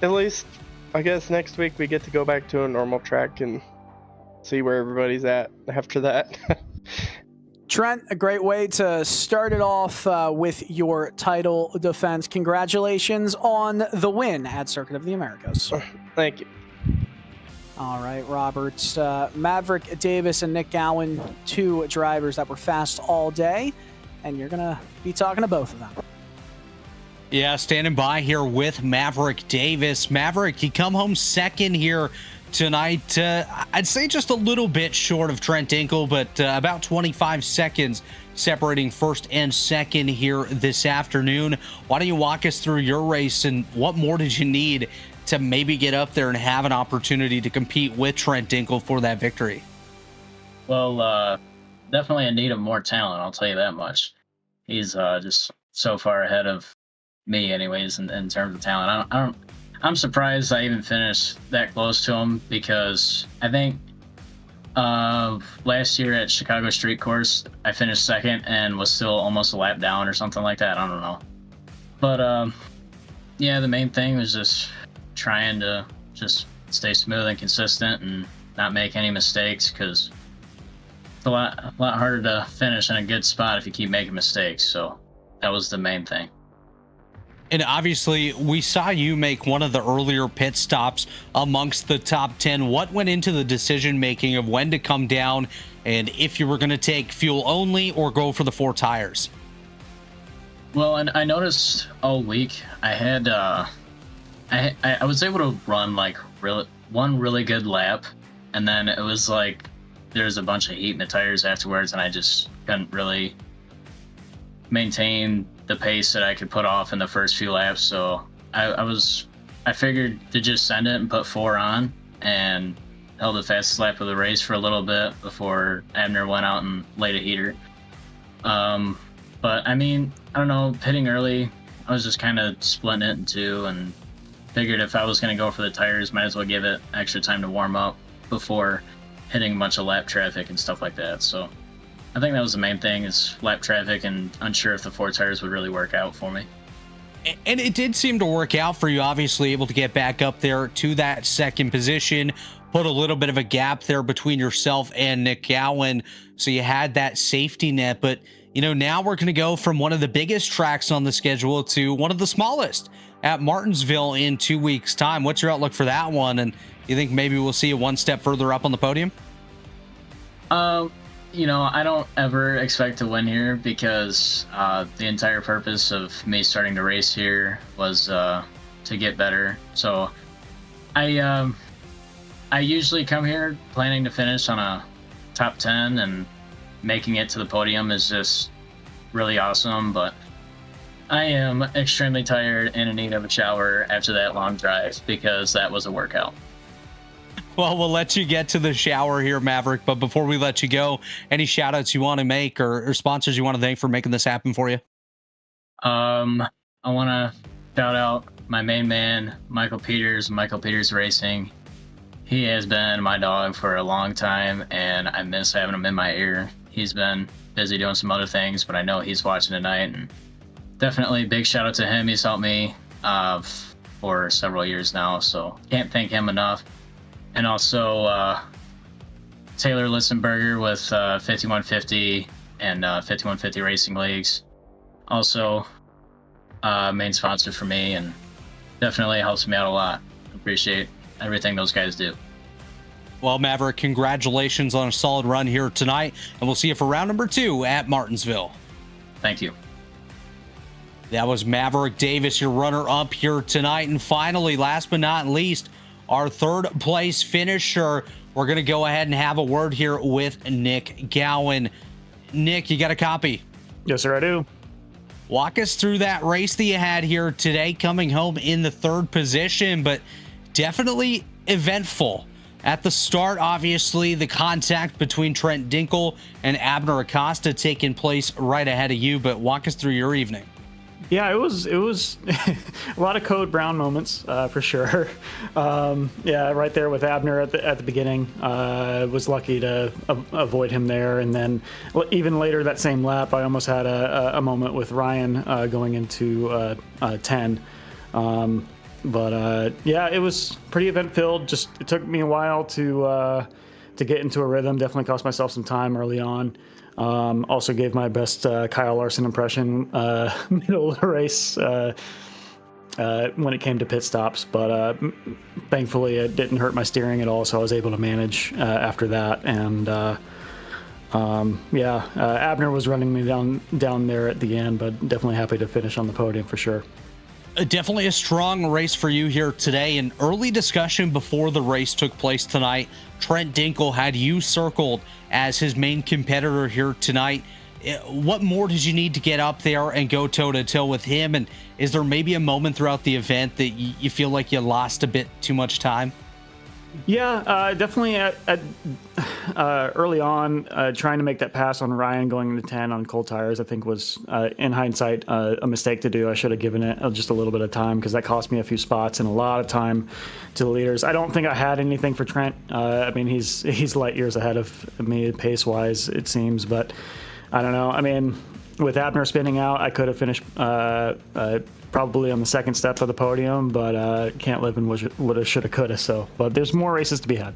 S5: at least I guess next week we get to go back to a normal track and see where everybody's at after that.
S3: Trent, a great way to start it off with your title defense. Congratulations on the win at Circuit of the Americas.
S5: Thank you.
S3: All right, Robert. Maverick Davis and Nick Gowan, 2 drivers that were fast all day, and you're going to be talking to both of them.
S4: Yeah, standing by here with Maverick Davis. Maverick, you come home second here tonight. I'd say just a little bit short of Trent Dinkle, but about 25 seconds separating first and second here this afternoon. Why don't you walk us through your race and what more did you need to maybe get up there and have an opportunity to compete with Trent Dinkle for that victory?
S6: Well, definitely in need of more talent, I'll tell you that much. He's just so far ahead of me anyways in terms of talent. I'm surprised I even finished that close to him, because I think last year at Chicago Street Course, I finished second and was still almost a lap down or something like that. I don't know. But yeah, the main thing was just trying to just stay smooth and consistent and not make any mistakes, because it's a lot harder to finish in a good spot if you keep making mistakes. So that was the main thing.
S4: And obviously, we saw you make one of the earlier pit stops amongst the top 10. What went into the decision-making of when to come down and if you were going to take fuel only or go for the 4 tires?
S6: Well, and I noticed all week I had I was able to run like one really good lap, and then it was like there's a bunch of heat in the tires afterwards, and I just couldn't really maintain the pace that I could put off in the first few laps. So I figured to just send it and put 4 on, and held the fastest lap of the race for a little bit before Abner went out and laid a heater. But I mean, I don't know, pitting early, I was just kind of splitting it in 2 and figured if I was going to go for the tires, might as well give it extra time to warm up before hitting a bunch of lap traffic and stuff like that. So I think that was the main thing, is lap traffic, and unsure if the 4 tires would really work out for me.
S4: And it did seem to work out for you, obviously able to get back up there to that 2nd position, put a little bit of a gap there between yourself and Nick Gowan. So you had that safety net. But, you know, now we're going to go from one of the biggest tracks on the schedule to one of the smallest at Martinsville in 2 weeks' time. What's your outlook for that one? And you think maybe we'll see you one step further up on the podium?
S6: You know, I don't ever expect to win here, because the entire purpose of me starting to race here was to get better. So I usually come here planning to finish on a top 10, and making it to the podium is just really awesome. But I am extremely tired and in need of a shower after that long drive, because that was a workout.
S4: Well, we'll let you get to the shower here, Maverick. But before we let you go, any shout outs you want to make, or sponsors you want to thank for making this happen for you?
S6: I want to shout out my main man, Michael Peters Racing. He has been my dog for a long time, and I miss having him in my ear. He's been busy doing some other things, but I know he's watching tonight, and definitely big shout out to him. He's helped me for several years now, so can't thank him enough. And also Taylor Lissenberger with 5150 and 5150 Racing Leagues. Also main sponsor for me, and definitely helps me out a lot. Appreciate everything those guys do.
S4: Well, Maverick, congratulations on a solid run here tonight, and we'll see you for round number 2 at Martinsville.
S6: Thank you.
S4: That was Maverick Davis, your runner-up here tonight. And finally, last but not least, our 3rd place finisher. We're going to go ahead and have a word here with Nick Gowan. Nick, you got a copy?
S7: Yes, sir, I do.
S4: Walk us through that race that you had here today, coming home in the 3rd position, but definitely eventful. At the start, obviously, the contact between Trent Dinkle and Abner Acosta taking place right ahead of you, but walk us through your evening.
S7: Yeah, it was a lot of Code Brown moments for sure. Yeah, right there with Abner at the beginning. Was lucky to avoid him there, and then even later that same lap, I almost had a moment with Ryan going into 10. But yeah, it was pretty event filled. Just it took me a while to get into a rhythm. Definitely cost myself some time early on. Also gave my best Kyle Larson impression middle of the race when it came to pit stops, but thankfully it didn't hurt my steering at all, so I was able to manage after that. And yeah, Abner was running me down there at the end, but definitely happy to finish on the podium for sure.
S4: Definitely a strong race for you here today. An early discussion before the race took place tonight. Trent Dinkle had you circled as his main competitor here tonight. What more did you need to get up there and go toe-to-toe with him? And is there maybe a moment throughout the event that you feel like you lost a bit too much time?
S7: Yeah, definitely early on, trying to make that pass on Ryan going into 10 on cold tires, I think was, in hindsight, a mistake to do. I should have given it just a little bit of time, because that cost me a few spots and a lot of time to the leaders. I don't think I had anything for Trent. I mean, he's light years ahead of me pace-wise, it seems, but I don't know. I mean, with Abner spinning out, I could have finished probably on the second step of the podium, but can't live in woulda, shoulda, coulda. So, but there's more races to be had.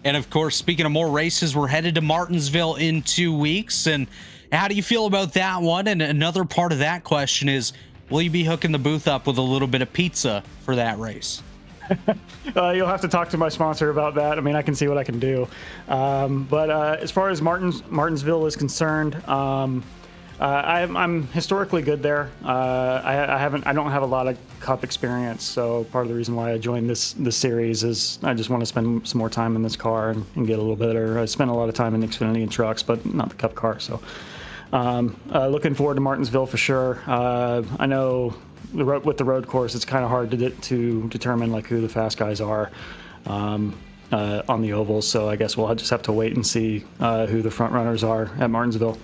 S4: And of course, speaking of more races, we're headed to Martinsville in 2 weeks. And how do you feel about that one? And another part of that question is, will you be hooking the booth up with a little bit of pizza for that race?
S7: You'll have to talk to my sponsor about that. I mean, I can see what I can do. But as far as Martinsville is concerned, I'm historically good there. I don't have a lot of Cup experience, so part of the reason why I joined this series is I just want to spend some more time in this car and get a little better. I spent a lot of time in Xfinity and trucks, but not the Cup car. So looking forward to Martinsville for sure. I know with the road course, it's kind of hard to determine like who the fast guys are on the ovals. So I guess we'll just have to wait and see who the front runners are at Martinsville.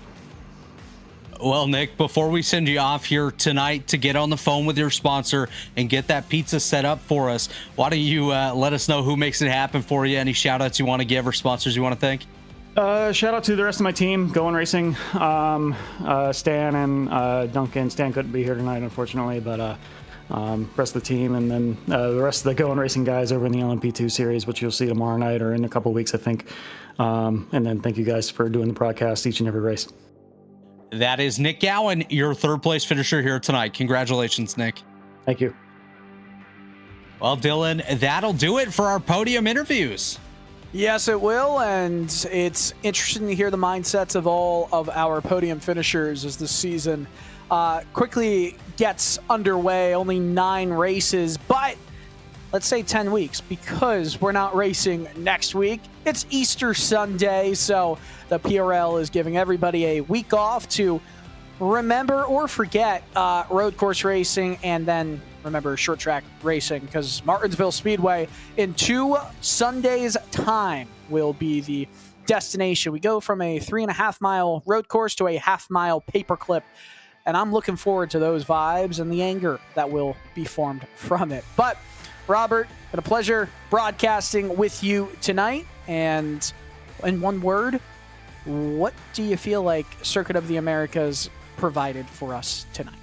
S4: Well, Nick, before we send you off here tonight to get on the phone with your sponsor and get that pizza set up for us, why don't you let us know who makes it happen for you? Any shout outs you want to give or sponsors you want to thank?
S7: Shout out to the rest of my team, Going Racing, Stan and Duncan. Stan couldn't be here tonight, unfortunately, but rest of the team, and then the rest of the Going Racing guys over in the LMP2 series, which you'll see tomorrow night or in a couple weeks, I think. And then thank you guys for doing the broadcast each and every race.
S4: That is Nick Gowan, your third place finisher here tonight. Congratulations, Nick.
S7: Thank you.
S4: Well, Dylan, that'll do it for our podium interviews.
S3: Yes, it will, and it's interesting to hear the mindsets of all of our podium finishers as the season quickly gets underway. Only 9 races, but let's say 10 weeks, because we're not racing next week. It's Easter Sunday, so the PRL is giving everybody a week off to remember or forget road course racing, and then remember short track racing, because Martinsville Speedway in 2 Sundays' time will be the destination. We go from a 3.5-mile road course to a half-mile paperclip, and I'm looking forward to those vibes and the anger that will be formed from it. But Robert, it's been a pleasure broadcasting with you tonight. And in one word, what do you feel like Circuit of the Americas provided for us tonight?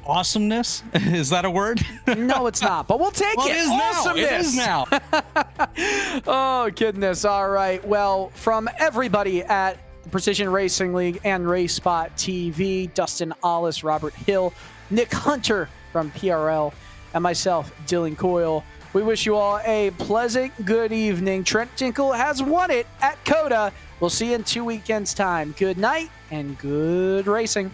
S4: Awesomeness? Is that a word?
S3: No, it's not, but we'll take
S4: well,
S3: it.
S4: It is
S3: Awesomeness.
S4: now. It is now.
S3: Oh, goodness. All right. Well, from everybody at the Precision Racing League and RaceSpotTV, Dustin Ollis, Robert Hill, Nick Hunter from PRL, and myself, Dylan Coyle, we wish you all a pleasant good evening. Trent Tinkle has won it at COTA. We'll see you in 2 weekends' time. Good night and good racing.